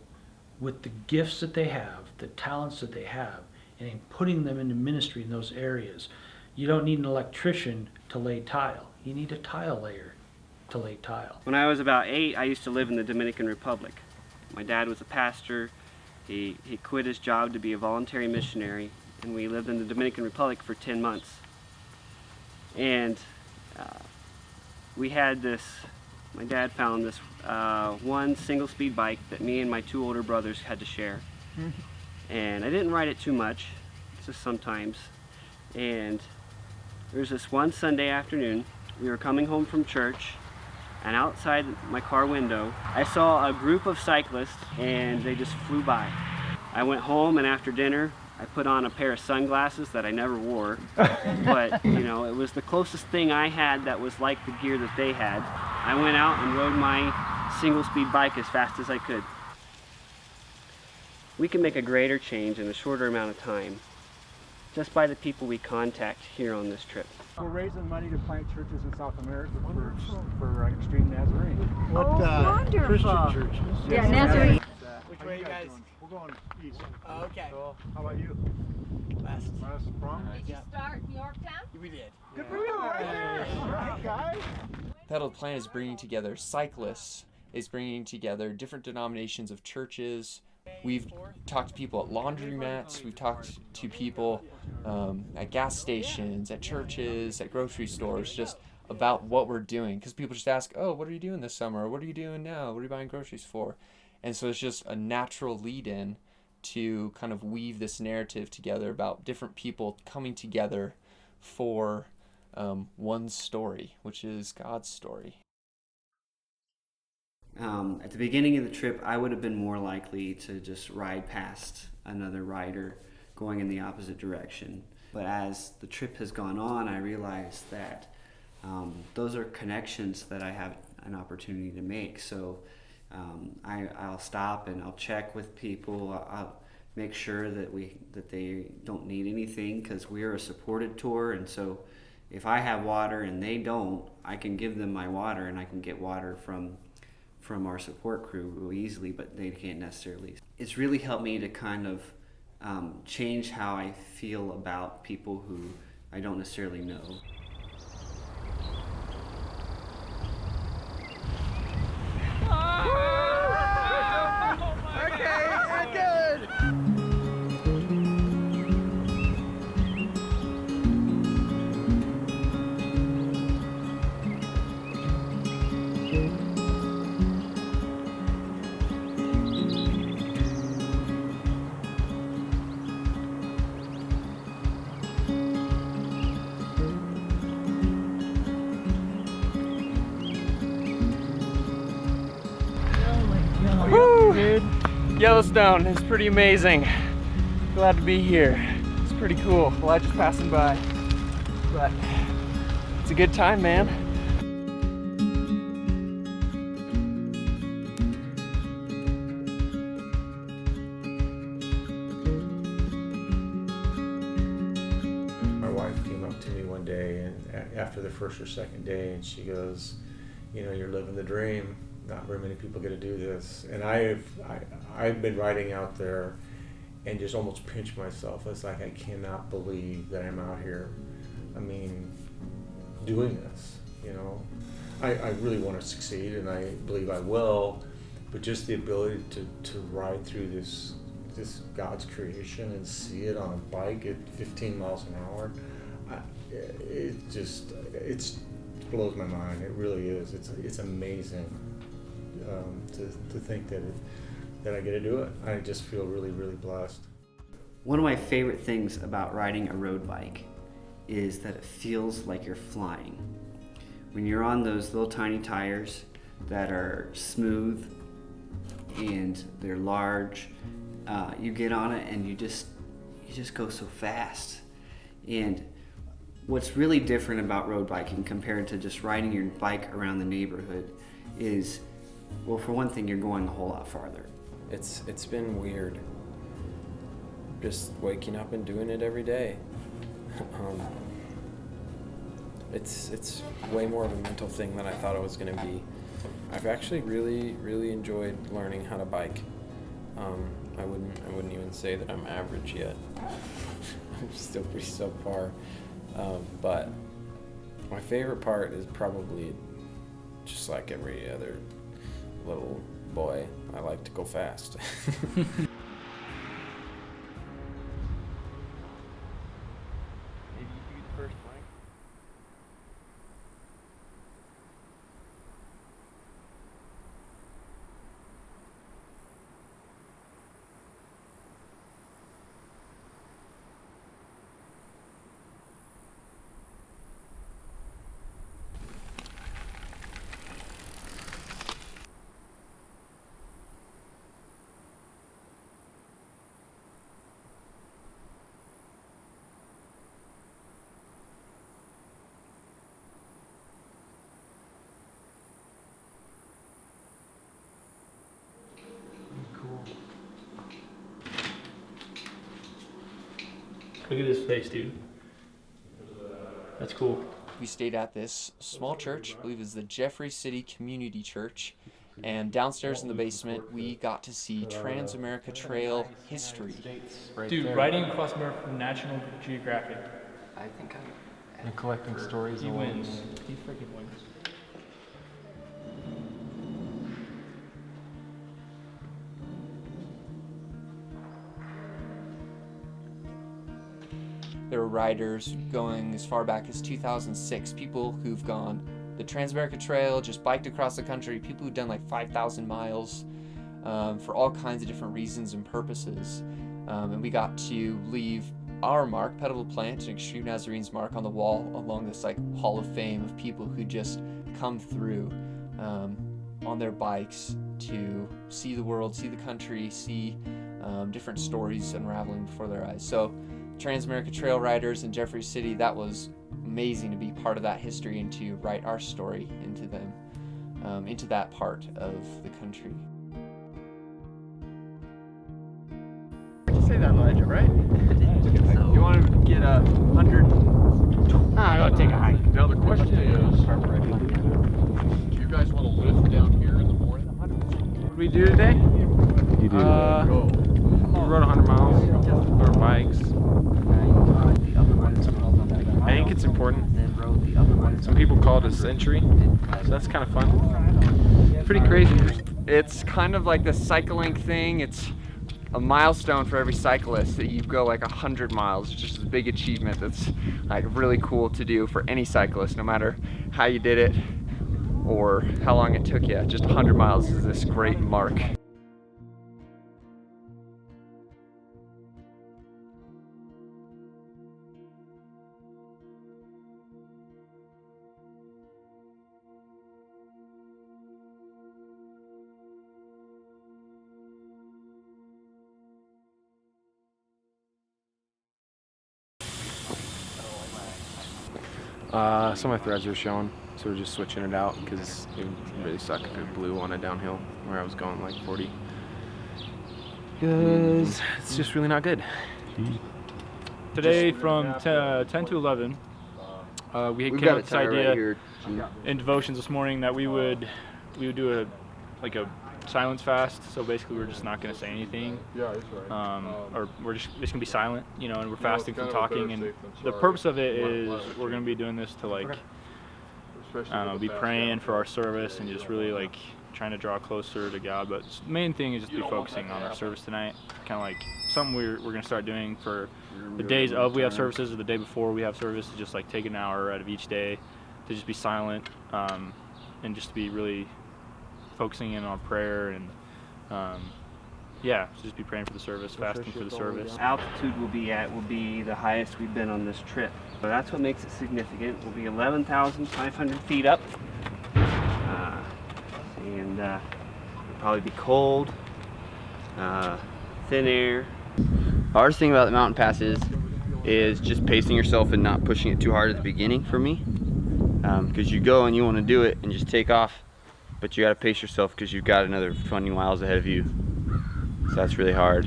with the gifts that they have, the talents that they have, and putting them into ministry in those areas. You don't need an electrician to lay tile. You need a tile layer to lay tile. When I was about 8, I used to live in the Dominican Republic. My dad was a pastor, He quit his job to be a voluntary missionary, and we lived in the Dominican Republic for 10 months. And we had this, my dad found this one single speed bike that me and my 2 older brothers had to share. And I didn't ride it too much, just sometimes. And there was this one Sunday afternoon, we were coming home from church, and outside my car window, I saw a group of cyclists, and they just flew by. I went home, and after dinner, I put on a pair of sunglasses that I never wore, but you know, it was the closest thing I had that was like the gear that they had. I went out and rode my single-speed bike as fast as I could. We can make a greater change in a shorter amount of time just by the people we contact here on this trip. We're raising money to plant churches in South America for Extreme Nazarene. Wonderful. Christian churches. Yeah, Nazarene. Which way you guys? We're going east. Oh, okay. So, how about you? West. From? Did you start in Yorktown? We did. Good for you, right there. All right, guys. Pedal to the Plant is bringing together cyclists, is bringing together different denominations of churches. We've talked to people at laundromats, we've talked to people at gas stations, at churches, at grocery stores, just about what we're doing. Because people just ask, oh, what are you doing this summer? What are you doing now? What are you buying groceries for? And so it's just a natural lead-in to kind of weave this narrative together about different people coming together for one story, which is God's story. At the beginning of the trip, I would have been more likely to just ride past another rider going in the opposite direction. But as the trip has gone on, I realized that those are connections that I have an opportunity to make. So I'll stop and I'll check with people. I'll make sure that they don't need anything, because we're a supported tour, and so if I have water and they don't, I can give them my water, and I can get water from our support crew really easily, but they can't necessarily. It's really helped me to kind of change how I feel about people who I don't necessarily know. Okay, good. Woo! Yellowstone is pretty amazing. Glad to be here. It's pretty cool. Well, just passing by, but it's a good time, man. My wife came up to me one day, and after the first or second day, and she goes, you know, you're living the dream. Not very many people get to do this. And I've been riding out there and just almost pinch myself. It's like, I cannot believe that I'm out here, I mean, doing this, you know. I really want to succeed, and I believe I will, but just the ability to ride through this God's creation and see it on a bike at 15 miles an hour, it blows my mind. It really is. It's amazing. To think that I get to do it. I just feel really, really blessed. One of my favorite things about riding a road bike is that it feels like you're flying. When you're on those little tiny tires that are smooth and they're large, you get on it and you just go so fast. And what's really different about road biking compared to just riding your bike around the neighborhood is, well, for one thing, you're going a whole lot farther. It's been weird, just waking up and doing it every day. It's way more of a mental thing than I thought it was going to be. I've actually really enjoyed learning how to bike. I wouldn't even say that I'm average yet. I'm still pretty subpar. But my favorite part is probably just like every other little boy, I like to go fast. Look at his face, dude. That's cool. We stayed at this small church, I believe it's the Jeffrey City Community Church, and downstairs in the basement we got to see Trans-America Trail history. Dude, riding across America from National Geographic. I think And collecting stories. He wins. He freaking wins. There were riders going as far back as 2006, people who've gone the Trans-America Trail, just biked across the country, people who've done like 5,000 miles for all kinds of different reasons and purposes. And we got to leave our mark, Pedal to Plant, and Extreme Nazarene's mark on the wall along this like hall of fame of people who just come through on their bikes to see the world, see the country, see different stories unraveling before their eyes. So Trans-America Trail Riders in Jeffrey City, that was amazing to be part of that history and to write our story into them, into that part of the country. Say that, Elijah, right? You want to get 100? I gotta take a hike. Now the question is, do you guys want to live down here in the morning? What do we do today? You do. We rode 100 miles on our bikes. I think it's important. Some people call it a century, so that's kind of fun. Pretty crazy. It's kind of like the cycling thing. It's a milestone for every cyclist that you go like 100 miles. It's just a big achievement that's like really cool to do for any cyclist, no matter how you did it or how long it took you. Just 100 miles is this great mark. Some of my threads are showing, so we're just switching it out because it would really suck if it blew on a downhill where I was going like 40. Because it's just really not good. Today from 10 to 11, we came up with this idea in devotions this morning that we would do a silence fast. So basically we're just not going to say anything. Yeah, that's right. Or we're just going to be silent, you know, and we're fasting from talking. And the purpose of it is we're going to be doing this to like, I don't know, be praying for our service and just really like trying to draw closer to God. But the main thing is just be focusing on our service tonight. Kind of like something we're going to start doing for the days of we have services or the day before we have service, is just like take an hour out of each day to just be silent and just to be really focusing in on prayer and yeah, just be praying for the service, fasting for the service. Altitude will be the highest we've been on this trip. So that's what makes it significant. We'll be 11,500 feet up, and it'll probably be cold, thin air. The hardest thing about the mountain passes is just pacing yourself and not pushing it too hard at the beginning for me, because you go and you want to do it and just take off, but you got to pace yourself because you've got another 20 miles ahead of you. So that's really hard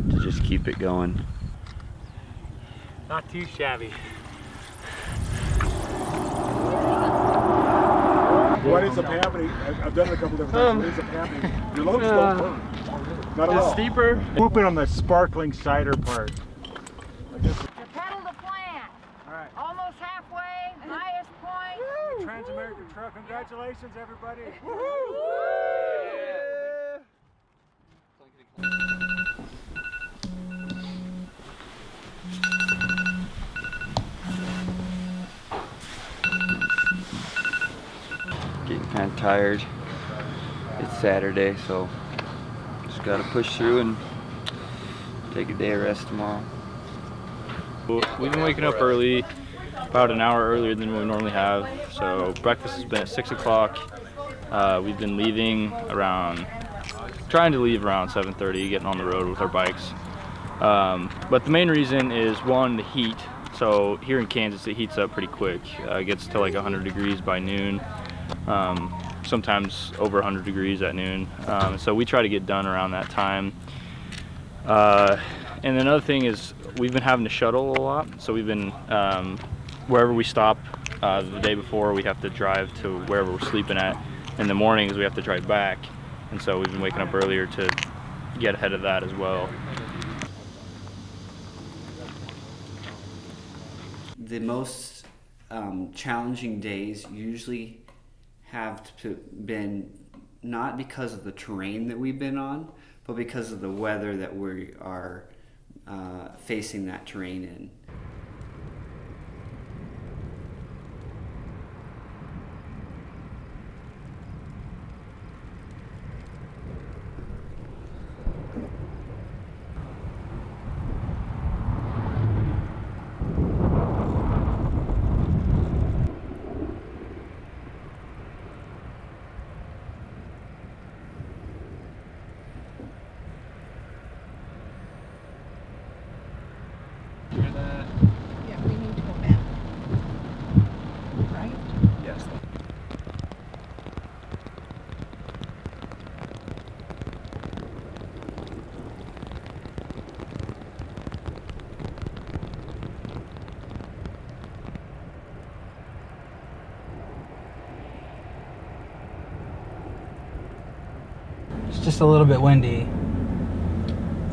to just keep it going. Not too shabby. What ends up happening, I've done it a couple different times, what ends up happening, your lumps don't burn. Not at all. It's steeper. Whooping on the sparkling cider part. Pedal to Plant. All right. Almost halfway, highest point. Trans-America Trail, congratulations everybody. Getting kind of tired. It's Saturday, so just gotta push through and take a day of rest tomorrow. We've been waking up early, about an hour earlier than we normally have. So breakfast has been at 6 o'clock. We've been trying to leave around 7:30, getting on the road with our bikes. But the main reason is, one, the heat. So here in Kansas, it heats up pretty quick. It gets to like 100 degrees by noon. Sometimes over 100 degrees at noon. So we try to get done around that time. And another thing is, we've been having to shuttle a lot, so we've been wherever we stop the day before, we have to drive to wherever we're sleeping at. In the mornings, we have to drive back, and so we've been waking up earlier to get ahead of that as well. The most challenging days usually have been not because of the terrain that we've been on, but because of the weather that we are facing that terrain in. Yeah, we need to go back. Right? Yes. It's just a little bit windy,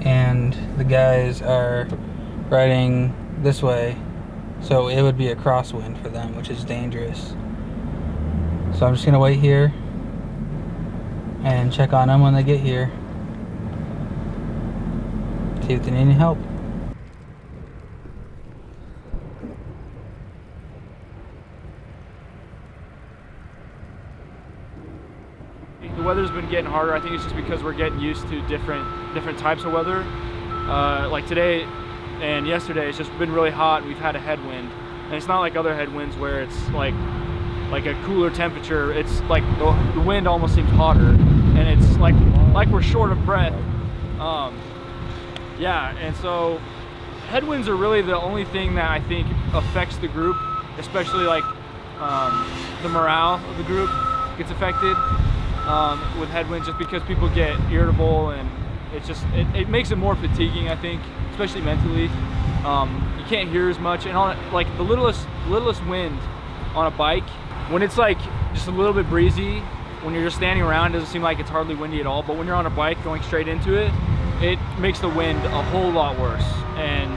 and the guys are riding this way, so it would be a crosswind for them, which is dangerous. So I'm just gonna wait here and check on them when they get here, see if they need any help. The weather's been getting harder. I think it's just because we're getting used to different types of weather. Like today and yesterday, it's just been really hot. We've had a headwind, and it's not like other headwinds where it's like a cooler temperature. It's like the wind almost seems hotter, and it's like we're short of breath. Yeah, and so headwinds are really the only thing that I think affects the group, especially like the morale of the group gets affected with headwinds, just because people get irritable, and it's just it makes it more fatiguing, I think, especially mentally. You can't hear as much, and on like the littlest wind on a bike, when it's like just a little bit breezy, when you're just standing around, it doesn't seem like it's hardly windy at all. But when you're on a bike going straight into it, it makes the wind a whole lot worse and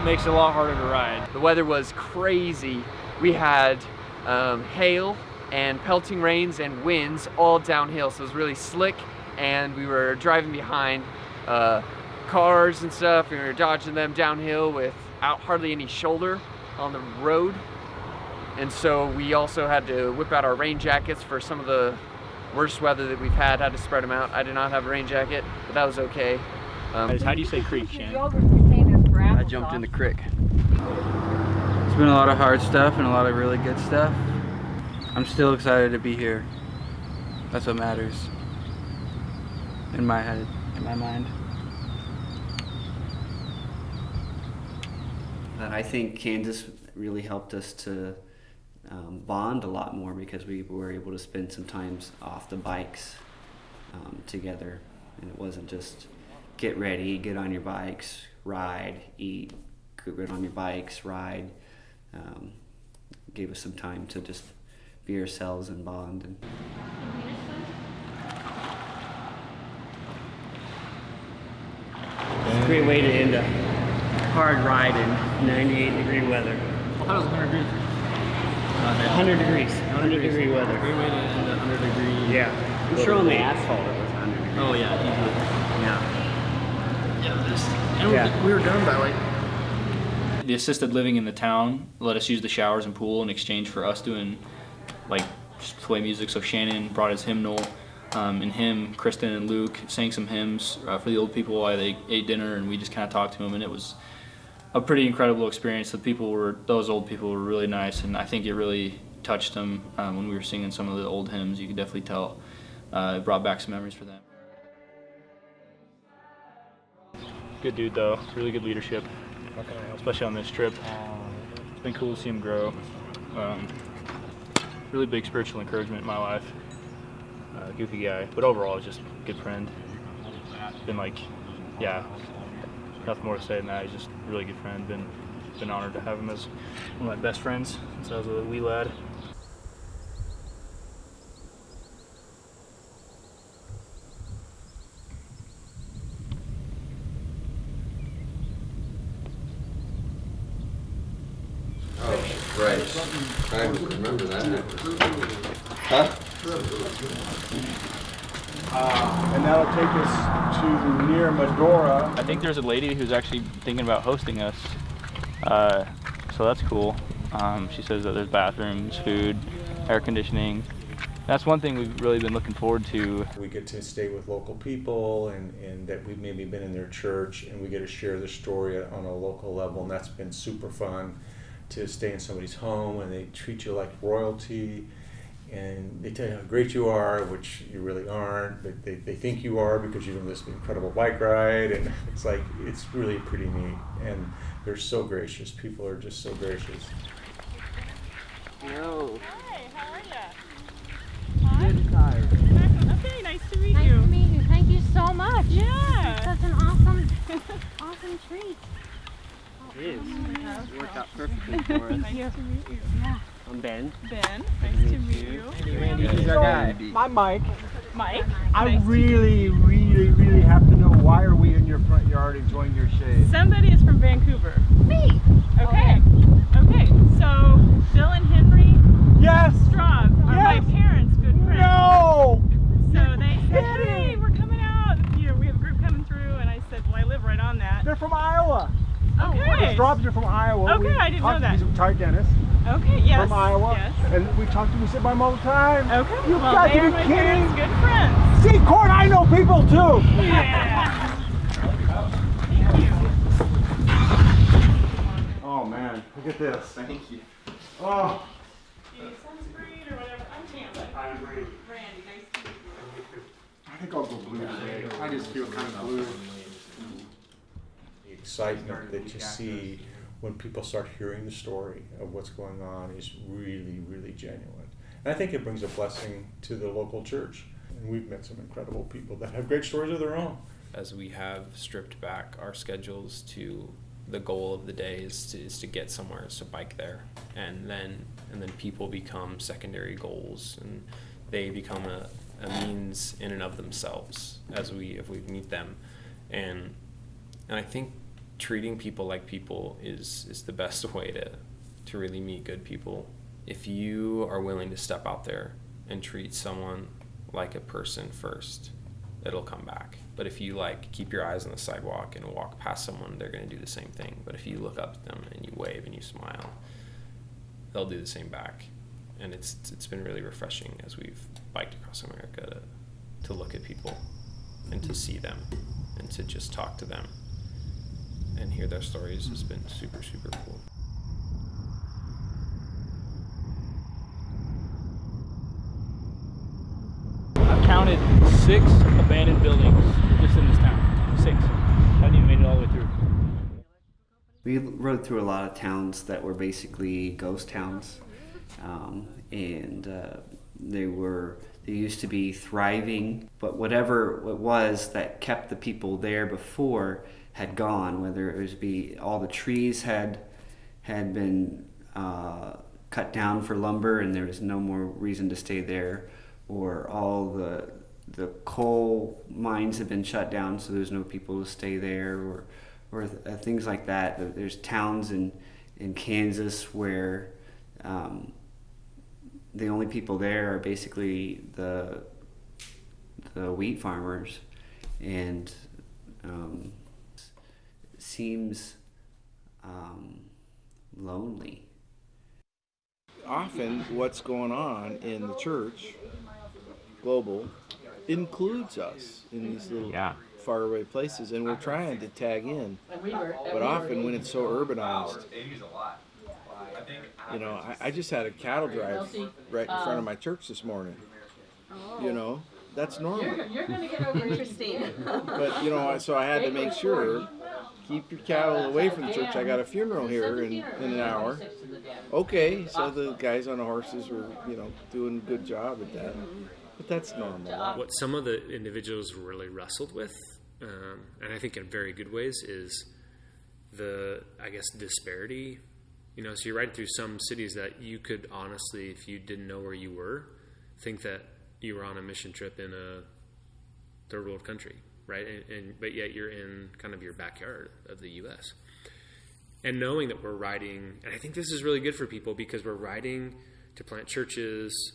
makes it a lot harder to ride. The weather was crazy. We had hail and pelting rains and winds all downhill, so it was really slick, and we were driving behind cars and stuff, and we were dodging them downhill without hardly any shoulder on the road. And so we also had to whip out our rain jackets for some of the worst weather that we've had to spread them out. I did not have a rain jacket, but that was okay. How do you say creek, Shannon? I jumped in the creek. It's been a lot of hard stuff and a lot of really good stuff. I'm still excited to be here. That's what matters. In my head, in my mind. I think Kansas really helped us to bond a lot more, because we were able to spend some times off the bikes together, and it wasn't just get ready, get on your bikes, ride, eat, get on your bikes, ride. Gave us some time to just be ourselves and bond. And It's a great way to end a hard ride in 98-degree weather. How was 100 degrees? 100 degrees. 100 degree weather. Great way to end 100 degree. Yeah. I'm sure on the asphalt it was 100 degrees. Oh yeah, easily. Yeah. We were done by like. The assisted living in the town let us use the showers and pool in exchange for us doing like just play music. So Shannon brought his hymnal, and him, Kristen, and Luke sang some hymns for the old people while they ate dinner, and we just kind of talked to them, and it was a pretty incredible experience. Those old people were really nice, and I think it really touched them when we were singing some of the old hymns. You could definitely tell it brought back some memories for them. Good dude though, really good leadership, especially on this trip. It's been cool to see him grow. Really big spiritual encouragement in my life. Goofy guy, but overall just a good friend. Been like, yeah, nothing more to say than that. He's just a really good friend. Been honored to have him as one of my best friends since I was a wee lad. Oh, right. I remember that. Huh? And that'll take us to near Medora. I think there's a lady who's actually thinking about hosting us, so that's cool. She says that there's bathrooms, food, air conditioning. That's one thing we've really been looking forward to. We get to stay with local people and that we've maybe been in their church, and we get to share the story on a local level, and that's been super fun to stay in somebody's home and they treat you like royalty. And they tell you how great you are, which you really aren't, but they think you are because you've done this incredible bike ride, and it's really pretty neat. And they're so gracious. People are just so gracious. Hello. Hi, how are you? Good tired. Okay, nice to meet Nice you. to meet you. Thank you so much. Yeah. It's such an awesome treat. It is. It worked out perfectly for us. Nice to meet you. Yeah. I'm Ben. Ben, nice to meet you. Randy, he's our guy. My Mike. Mike. I nice really have to know, why are we in your front yard enjoying your shade? Somebody is from Vancouver. Me. Okay. Okay. So Bill and Henry. Yes. Straub are my parents' good friends. No. So they said, "Hey, we're coming out. You know, we have a group coming through." And I said, "Well, I live right on that." They're from Iowa. Okay. The Straubs are from Iowa. Okay, I didn't know that. He's a retired dentist. Okay. Yes. From Iowa. Yes. And we talk to him, we sit by him all the time. Okay. You've well, got they to are be my kidding. parents' good friends. See, Court, I know people too. Yeah. Oh man, look at this. Thank you. Oh. Sunscreen or whatever. I'm Tampa. I'm Randy. Randy, nice to meet you. I think I'll go blue today. I just feel kind of blue. The excitement that you see when people start hearing the story of what's going on is really, really genuine. And I think it brings a blessing to the local church. And we've met some incredible people that have great stories of their own. As we have stripped back our schedules to the goal of the day is to get somewhere, is to bike there, and then people become secondary goals, and they become a means in and of themselves if we meet them, and I think treating people like people is the best way to really meet good people. If you are willing to step out there and treat someone like a person first, it'll come back. But if you keep your eyes on the sidewalk and walk past someone, they're going to do the same thing. But if you look up at them and you wave and you smile, they'll do the same back. And it's been really refreshing as we've biked across America to look at people and to see them and to just talk to them and hear their stories has been super, super cool. I've counted 6 abandoned buildings just in this town. 6. Haven't even made it all the way through. We rode through a lot of towns that were basically ghost towns, and they used to be thriving, but whatever it was that kept the people there before had gone. Whether it was all the trees had been cut down for lumber, and there was no more reason to stay there, or all the coal mines have been shut down, so there's no people to stay there, or things like that. There's towns in Kansas where the only people there are basically the wheat farmers, and seems lonely. Often what's going on in the church, global, includes us in these little faraway places, and we're trying to tag in. But often when it's so urbanized, you know, I just had a cattle drive right in front of my church this morning. You know, that's normal. You're going to get over Christine. But, you know, so I had to make sure, keep your cattle away from the church. I got a funeral here in an hour. Okay, so the guys on the horses were, you know, doing a good job at that. But that's normal. What some of the individuals really wrestled with, and I think in very good ways, is the, I guess, disparity. You know, so you're riding through some cities that you could honestly, if you didn't know where you were, think that you were on a mission trip in a third world country, right? But yet you're in kind of your backyard of the U.S. And knowing that we're riding, and I think this is really good for people because we're riding to plant churches.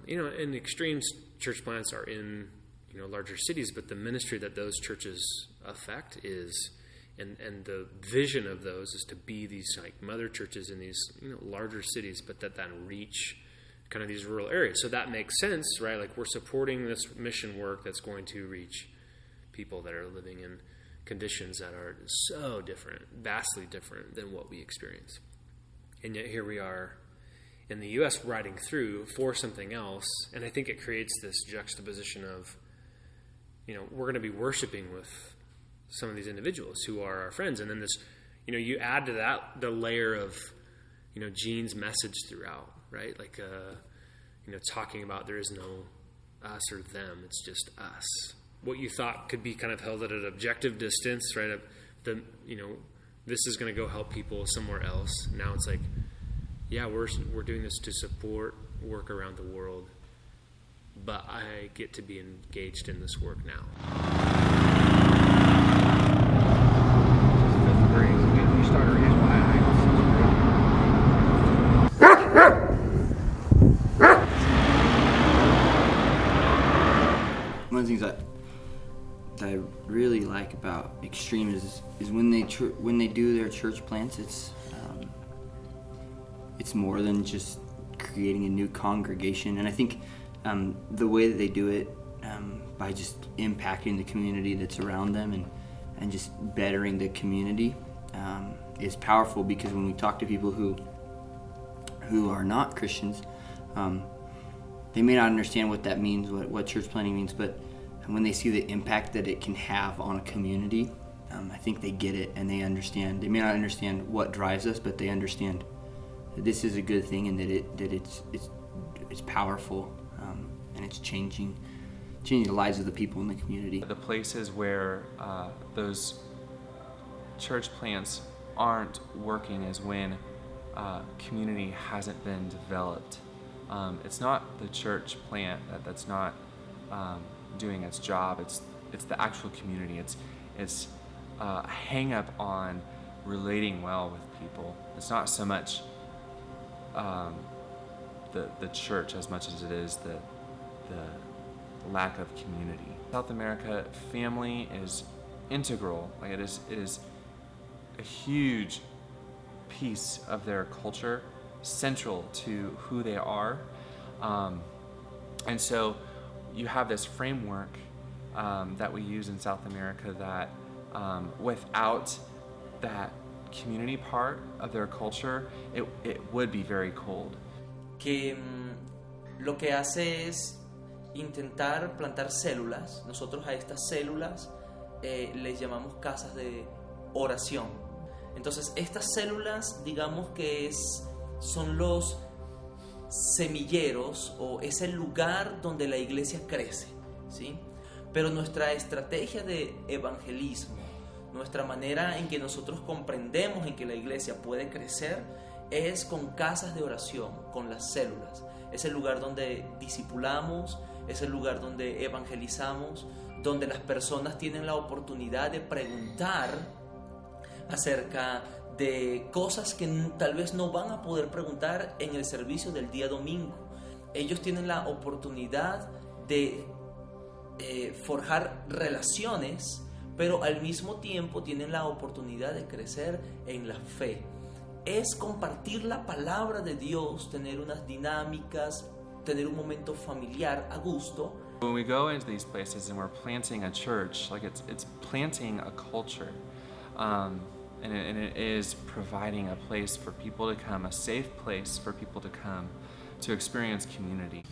You know, and extreme church plants are in, you know, larger cities, but the ministry that those churches affect is, and the vision of those is to be these like mother churches in these, you know, larger cities, but that then reach kind of these rural areas. So that makes sense, right? Like we're supporting this mission work that's going to reach people that are living in conditions that are so different, vastly different than what we experience. And yet here we are in the U.S. riding through for something else, and I think it creates this juxtaposition of, you know, we're going to be worshiping with some of these individuals who are our friends, and then this, you know, you add to that the layer of, you know, Gene's message throughout, right? Like, you know, talking about there is no us or them, it's just us. What you thought could be kind of held at an objective distance, right? The, you know, this is going to go help people somewhere else. Now it's like, yeah, we're doing this to support work around the world, but I get to be engaged in this work now. Fifth grade, we started One of the things that I really like about Extreme is when they do their church plants, it's more than just creating a new congregation. And I think the way that they do it, by just impacting the community that's around them and just bettering the community, is powerful, because when we talk to people who are not Christians, they may not understand what that means, what church planting means, but when they see the impact that it can have on a community, I think they get it and they understand. They may not understand what drives us, but they understand that this is a good thing and that it's powerful, and it's changing the lives of the people in the community. The places where those church plants aren't working is when community hasn't been developed. It's not the church plant that's not doing its job. It's the actual community. It's a hang up on relating well with people. It's not so much the church as much as it is the lack of community. South America, family is integral. Like it is a huge piece of their culture, central to who they are, and so you have this framework that we use in South America that without that community part of their culture, it would be very cold. Que lo que hace es intentar plantar células. Nosotros a estas células les llamamos casas de oración. Entonces estas células, digamos que son los semilleros, o es el lugar donde la iglesia crece, ¿sí? Pero nuestra estrategia de evangelismo, nuestra manera en que nosotros comprendemos en que la iglesia puede crecer, es con casas de oración, con las células. Es el lugar donde discipulamos, es el lugar donde evangelizamos, donde las personas tienen la oportunidad de preguntar acerca de cosas que tal vez no van a poder preguntar en el servicio del día domingo. Ellos tienen la oportunidad de forjar relaciones, pero al mismo tiempo tienen la oportunidad de crecer en la fe. Es compartir la palabra de Dios, tener unas dinámicas, tener un momento familiar a gusto. When we go into these places and we're planting a church, like it's planting a culture, and it is providing a place for people to come, a safe place for people to come to experience community.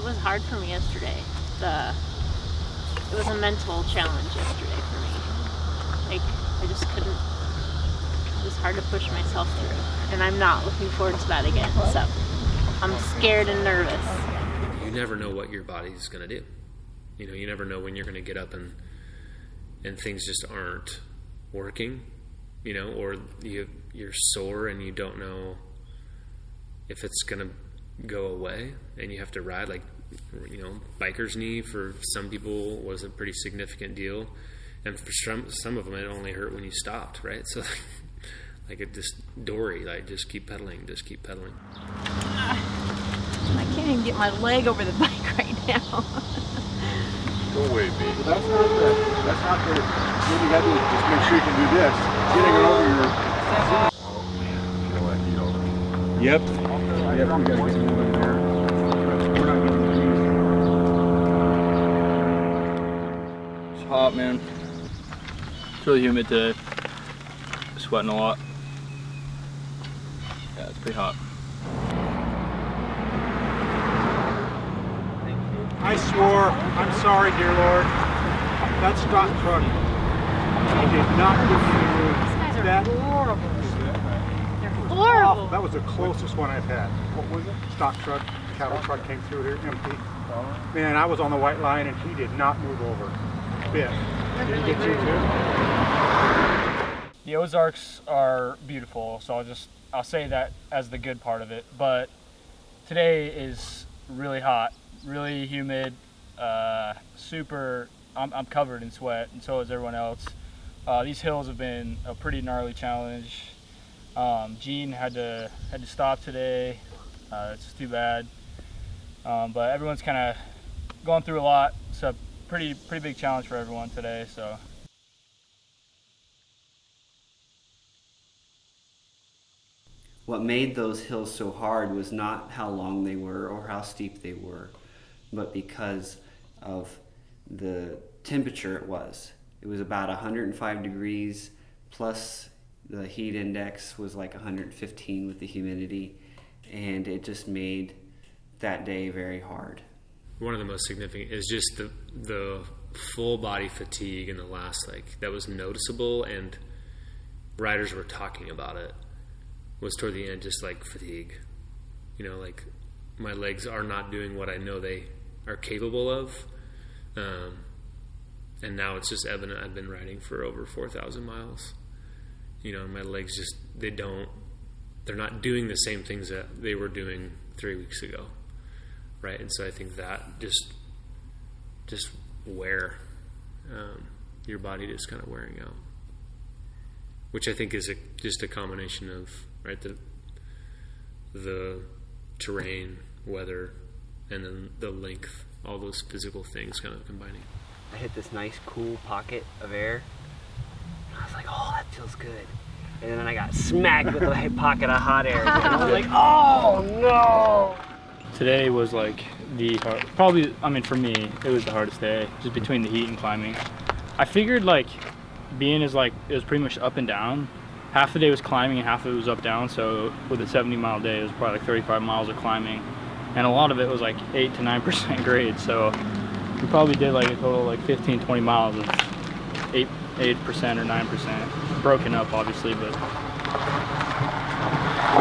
it was hard for me yesterday. It was a mental challenge yesterday for me. Like, I just couldn't, it was hard to push myself through. And I'm not looking forward to that again, so I'm scared and nervous. You never know what your body's going to do. You know, you never know when you're going to get up and things just aren't working, you know, or you're sore and you don't know if it's going to go away and you have to ride. Like, you know, biker's knee for some people was a pretty significant deal, and for some of them it only hurt when you stopped, right? So like it just Dory, like just keep pedaling. I can't even get my leg over the bike right now. Go away, baby. Well, that's not the. What you gotta do is just make sure you can do this. Getting it over your. Oh man, feel like you know. Yep. Yep. We gotta get it over there. We're not getting the It's hot, man. It's really humid today. Sweating a lot. Yeah, it's pretty hot. I swore, I'm sorry, dear Lord. That stock truck, he did not give me that. Horrible. They're horrible. That was the closest one I've had. What was it? Stock truck, cattle truck came through here empty. Man, I was on the white line and he did not move over a bit. Did he get you too? The Ozarks are beautiful, so I'll say that as the good part of it. But today is really hot, really humid, super. I'm covered in sweat, and so is everyone else. These hills have been a pretty gnarly challenge. Gene had to stop today. It's too bad, but everyone's kind of going through a lot. It's a pretty big challenge for everyone today. So. What made those hills so hard was not how long they were or how steep they were, but because of the temperature it was. It was about 105 degrees, plus the heat index was like 115 with the humidity, and it just made that day very hard. One of the most significant is just the full body fatigue in the last, like, that was noticeable, and riders were talking about it, was toward the end, just like fatigue. You know, like my legs are not doing what I know they are capable of. And now it's just evident. I've been riding for over 4,000 miles. You know, my legs just, they're not doing the same things that they were doing 3 weeks ago. Right. And so I think that just wear, your body just kind of wearing out, which I think is just a combination of, right, the terrain, weather, and then the length, all those physical things kind of combining. I hit this nice cool pocket of air, and I was like, oh, that feels good. And then I got smacked with a pocket of hot air, and I was like, oh no! Today was like probably, I mean, for me, it was the hardest day, just between the heat and climbing. I figured like being is like, it was pretty much up and down. Half the day was climbing and half of it was up down, so with a 70-mile day, it was probably like 35 miles of climbing. And a lot of it was like 8 to 9% grade, so we probably did like a total of like 15, 20 miles of 8% or 9%. Broken up, obviously, but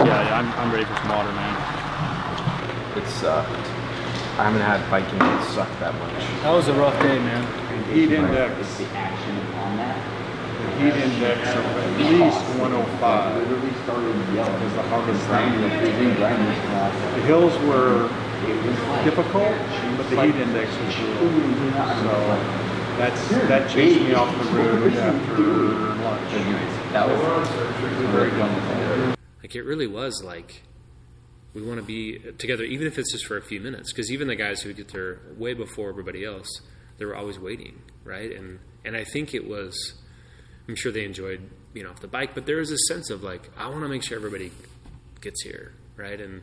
yeah, I'm ready for some water, man. It sucked. I haven't had biking that sucked that much. That was a rough day, man. Heat index. The heat index of at least 105 was the hardest thing. The hills were difficult, but the heat index was low. So that chased me off the road after lunch. That was very dumb. Like, it really was like, we want to be together, even if it's just for a few minutes. Because even the guys who get there way before everybody else, they were always waiting, right? And I think it was, I'm sure they enjoyed being off the bike, but there was a sense of like, I want to make sure everybody gets here, right? And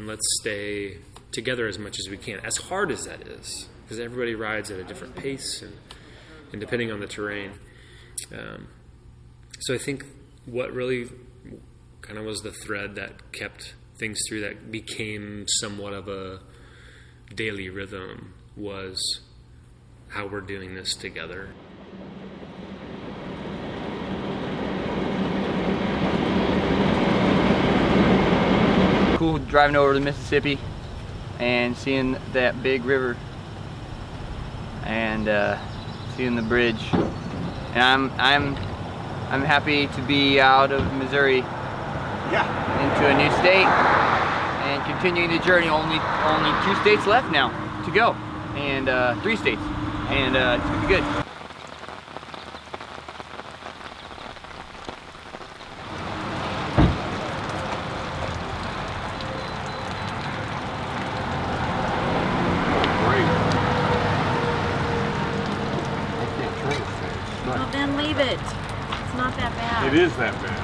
let's stay together as much as we can, as hard as that is, because everybody rides at a different pace and depending on the terrain. So I think what really kind of was the thread that kept things through, that became somewhat of a daily rhythm was how we're doing this together. Cool driving over the Mississippi and seeing that big river and seeing the bridge. And I'm happy to be out of Missouri into a new state and continuing the journey. Only 2 states left now to go, and 3 states, and it's gonna be good. Well, then leave it. It's not that bad. It is that bad.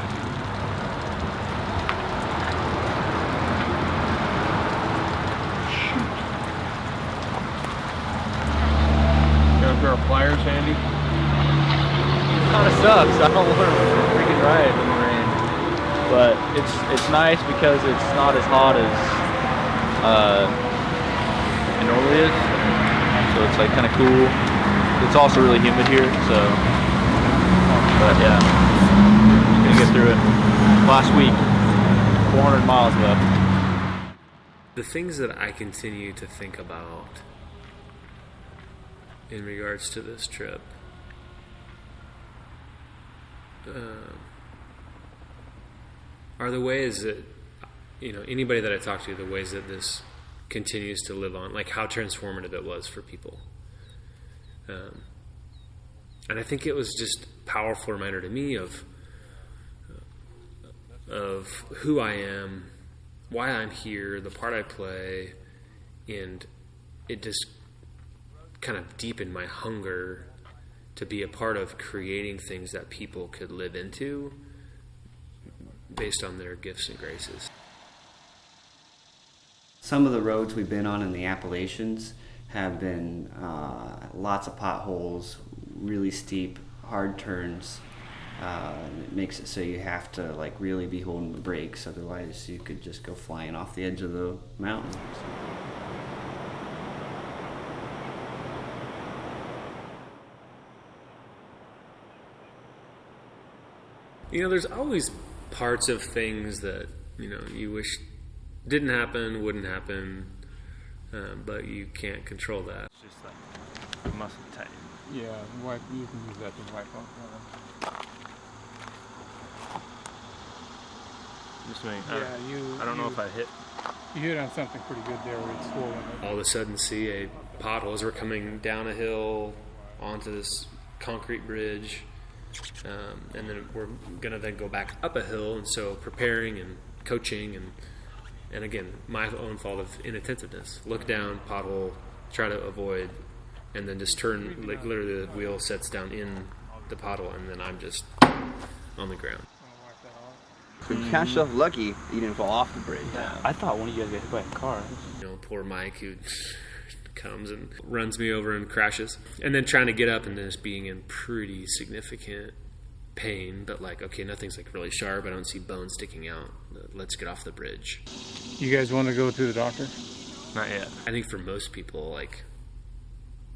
Got a pair of pliers handy? Kind of sucks. I don't want to freaking ride in the rain, but it's nice because it's not as hot as it normally is. So it's like kind of cool. It's also really humid here, so. But yeah, gonna get through it. Last week, 400 miles left. The things that I continue to think about in regards to this trip are the ways that, anybody that I talk to, the ways that this continues to live on, like how transformative it was for people. And I think it was just a powerful reminder to me of who I am, why I'm here, the part I play, and it just kind of deepened my hunger to be a part of creating things that people could live into based on their gifts and graces. Some of the roads we've been on in the Appalachians have been lots of potholes, really steep, hard turns. It makes it so you have to really be holding the brakes, otherwise you could just go flying off the edge of the mountain. There's always parts of things that you wish didn't happen, wouldn't happen, but you can't control that. It's just like muscle tight. Yeah, you can use that to wipe off. Just me. Yeah, I don't know if I hit. You hit on something pretty good there where it's swollen. All of a sudden see a pothole as we're coming down a hill onto this concrete bridge, and then we're gonna then go back up a hill, and so preparing and coaching and again, my own fault of inattentiveness. Look down, pothole, try to avoid, and then just turn, literally the wheel sets down in the pothole, and then I'm just on the ground. So you count yourself lucky you didn't fall off the bridge. I thought one of you guys got hit by a car. Poor Mike who comes and runs me over and crashes. And then trying to get up and then just being in pretty significant pain, but okay, nothing's really sharp. I don't see bones sticking out. Let's get off the bridge. You guys want to go to the doctor? Not yet. I think for most people,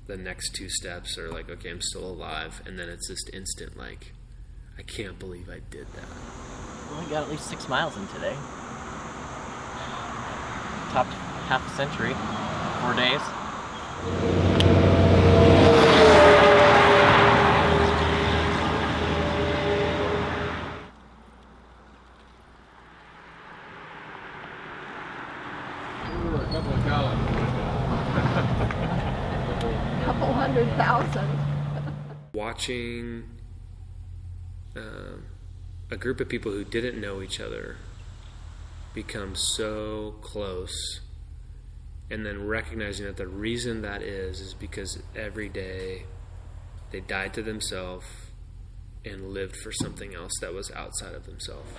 the next 2 steps are okay, I'm still alive, and then it's just instant, I can't believe I did that. Well, we got at least 6 miles in today. Topped half a century, 4 days. Couple 100,000. Watching a group of people who didn't know each other become so close, and then recognizing that the reason that is because every day they died to themselves and lived for something else that was outside of themselves.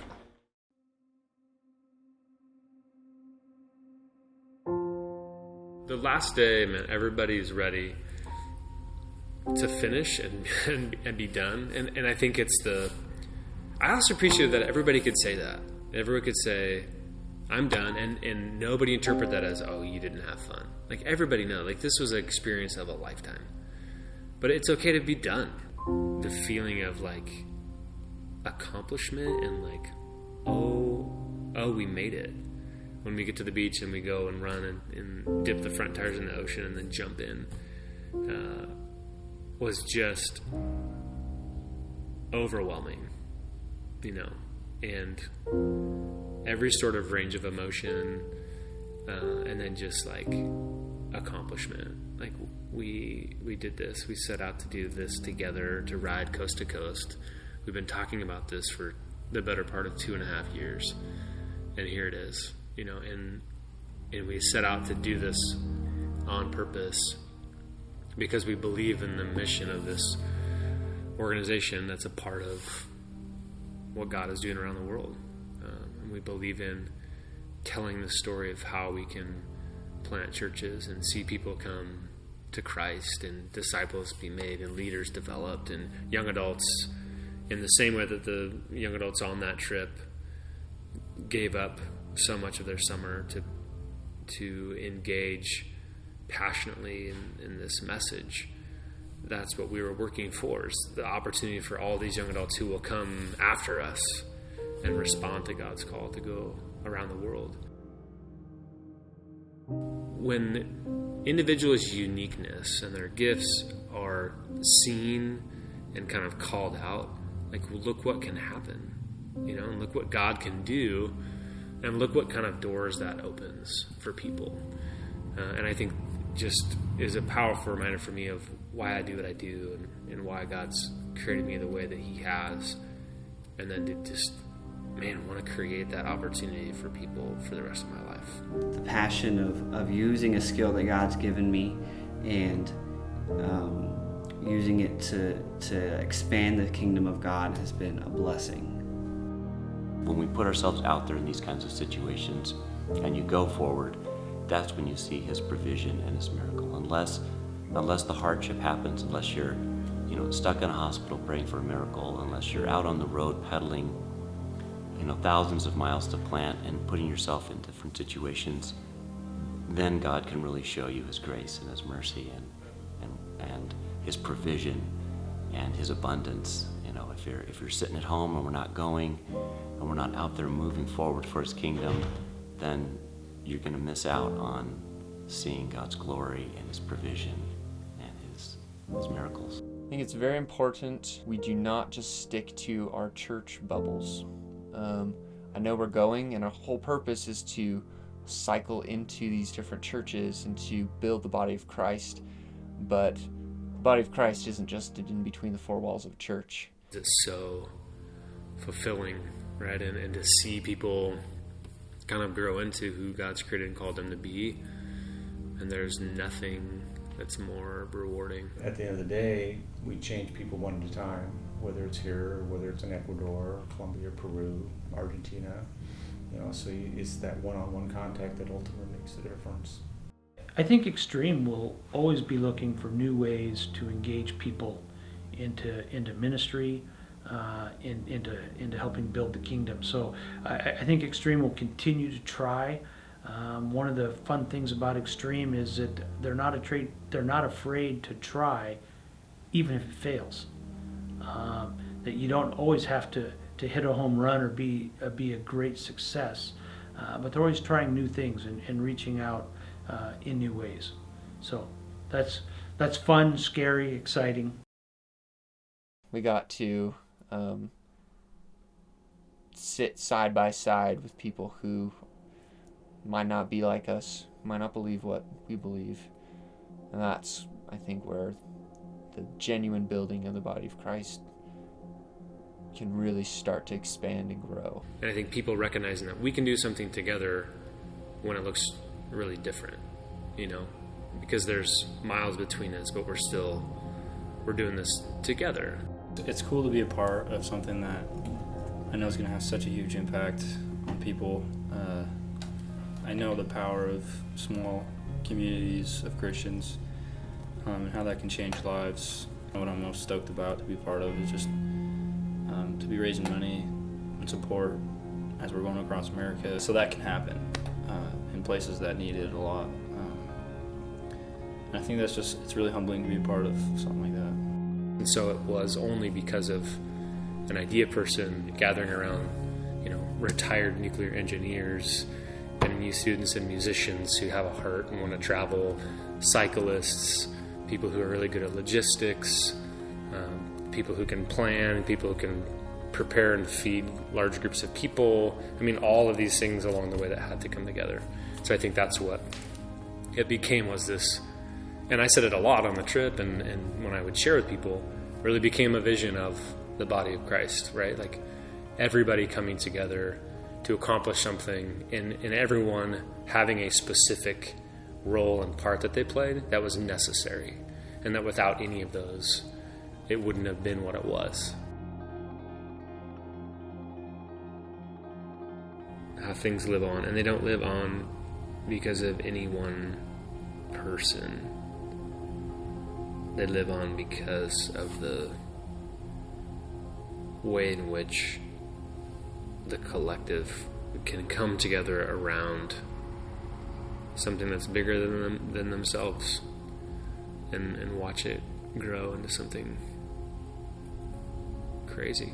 The last day, man, everybody's ready to finish and be done. And I think I also appreciate that everybody could say that. Everyone could say, I'm done. And nobody interpret that as, oh, you didn't have fun. Like, everybody knows, like, this was an experience of a lifetime. But it's okay to be done. The feeling of, like, accomplishment and, like, oh, we made it. When we get to the beach and we go and run and dip the front tires in the ocean and then jump in, was just overwhelming, you know. And every sort of range of emotion, and then just like accomplishment. Like, we did this. We set out to do this together, to ride coast to coast. We've been talking about this for the better part of 2.5 years, and here it is, you know. And we set out to do this on purpose because we believe in the mission of this organization that's a part of what God is doing around the world. And we believe in telling the story of how we can plant churches and see people come to Christ and disciples be made and leaders developed and young adults, in the same way that the young adults on that trip gave up so much of their summer to engage passionately in this message. That's what we were working for, is the opportunity for all these young adults who will come after us and respond to God's call to go around the world. When individuals' uniqueness and their gifts are seen and kind of called out, like, look what can happen, you know, and look what God can do, and look what kind of doors that opens for people. And I think just is a powerful reminder for me of why I do what I do and why God's created me the way that He has. And then to just, want to create that opportunity for people for the rest of my life. The passion of using a skill that God's given me and using it to expand the kingdom of God has been a blessing. When we put ourselves out there in these kinds of situations and you go forward, that's when you see His provision and His miracle. Unless the hardship happens, unless you're, stuck in a hospital praying for a miracle, unless you're out on the road pedaling, thousands of miles to plant and putting yourself in different situations, then God can really show you His grace and His mercy and His provision and His abundance. If you're sitting at home and we're not going and we're not out there moving forward for His kingdom, then you're going to miss out on seeing God's glory and His provision and His miracles. I think it's very important we do not just stick to our church bubbles. I know we're going, and our whole purpose is to cycle into these different churches and to build the body of Christ, but the body of Christ isn't just in between the four walls of a church. It's so fulfilling, right? And to see people kind of grow into who God's created and called them to be. And there's nothing that's more rewarding. At the end of the day, we change people one at a time, whether it's here, or whether it's in Ecuador, Colombia, Peru, Argentina. So it's that one-on-one contact that ultimately makes the difference. I think Extreme will always be looking for new ways to engage people into ministry, into helping build the kingdom. So I think Extreme will continue to try. One of the fun things about Extreme is that they're not afraid to try, even if it fails. That you don't always have to hit a home run or be a great success, but they're always trying new things and reaching out in new ways. So that's fun, scary, exciting. We got to sit side by side with people who might not be like us, might not believe what we believe. And that's, I think, where the genuine building of the body of Christ can really start to expand and grow. And I think people recognizing that we can do something together when it looks really different, because there's miles between us, but we're doing this together. It's cool to be a part of something that I know is going to have such a huge impact on people. I know the power of small communities of Christians and how that can change lives. What I'm most stoked about to be part of is just to be raising money and support as we're going across America, so that can happen in places that need it a lot. And I think it's really humbling to be a part of something like that. And so it was only because of an idea person gathering around, retired nuclear engineers, NMU students and musicians who have a heart and want to travel, cyclists, people who are really good at logistics, people who can plan, people who can prepare and feed large groups of people. All of these things along the way that had to come together. So I think that's what it became, was this, and I said it a lot on the trip and when I would share with people, really became a vision of the body of Christ, right? Like everybody coming together to accomplish something and everyone having a specific role and part that they played that was necessary, and that without any of those, it wouldn't have been what it was. How things live on, and they don't live on because of any one person. They live on because of the way in which the collective can come together around something that's bigger than themselves and watch it grow into something crazy.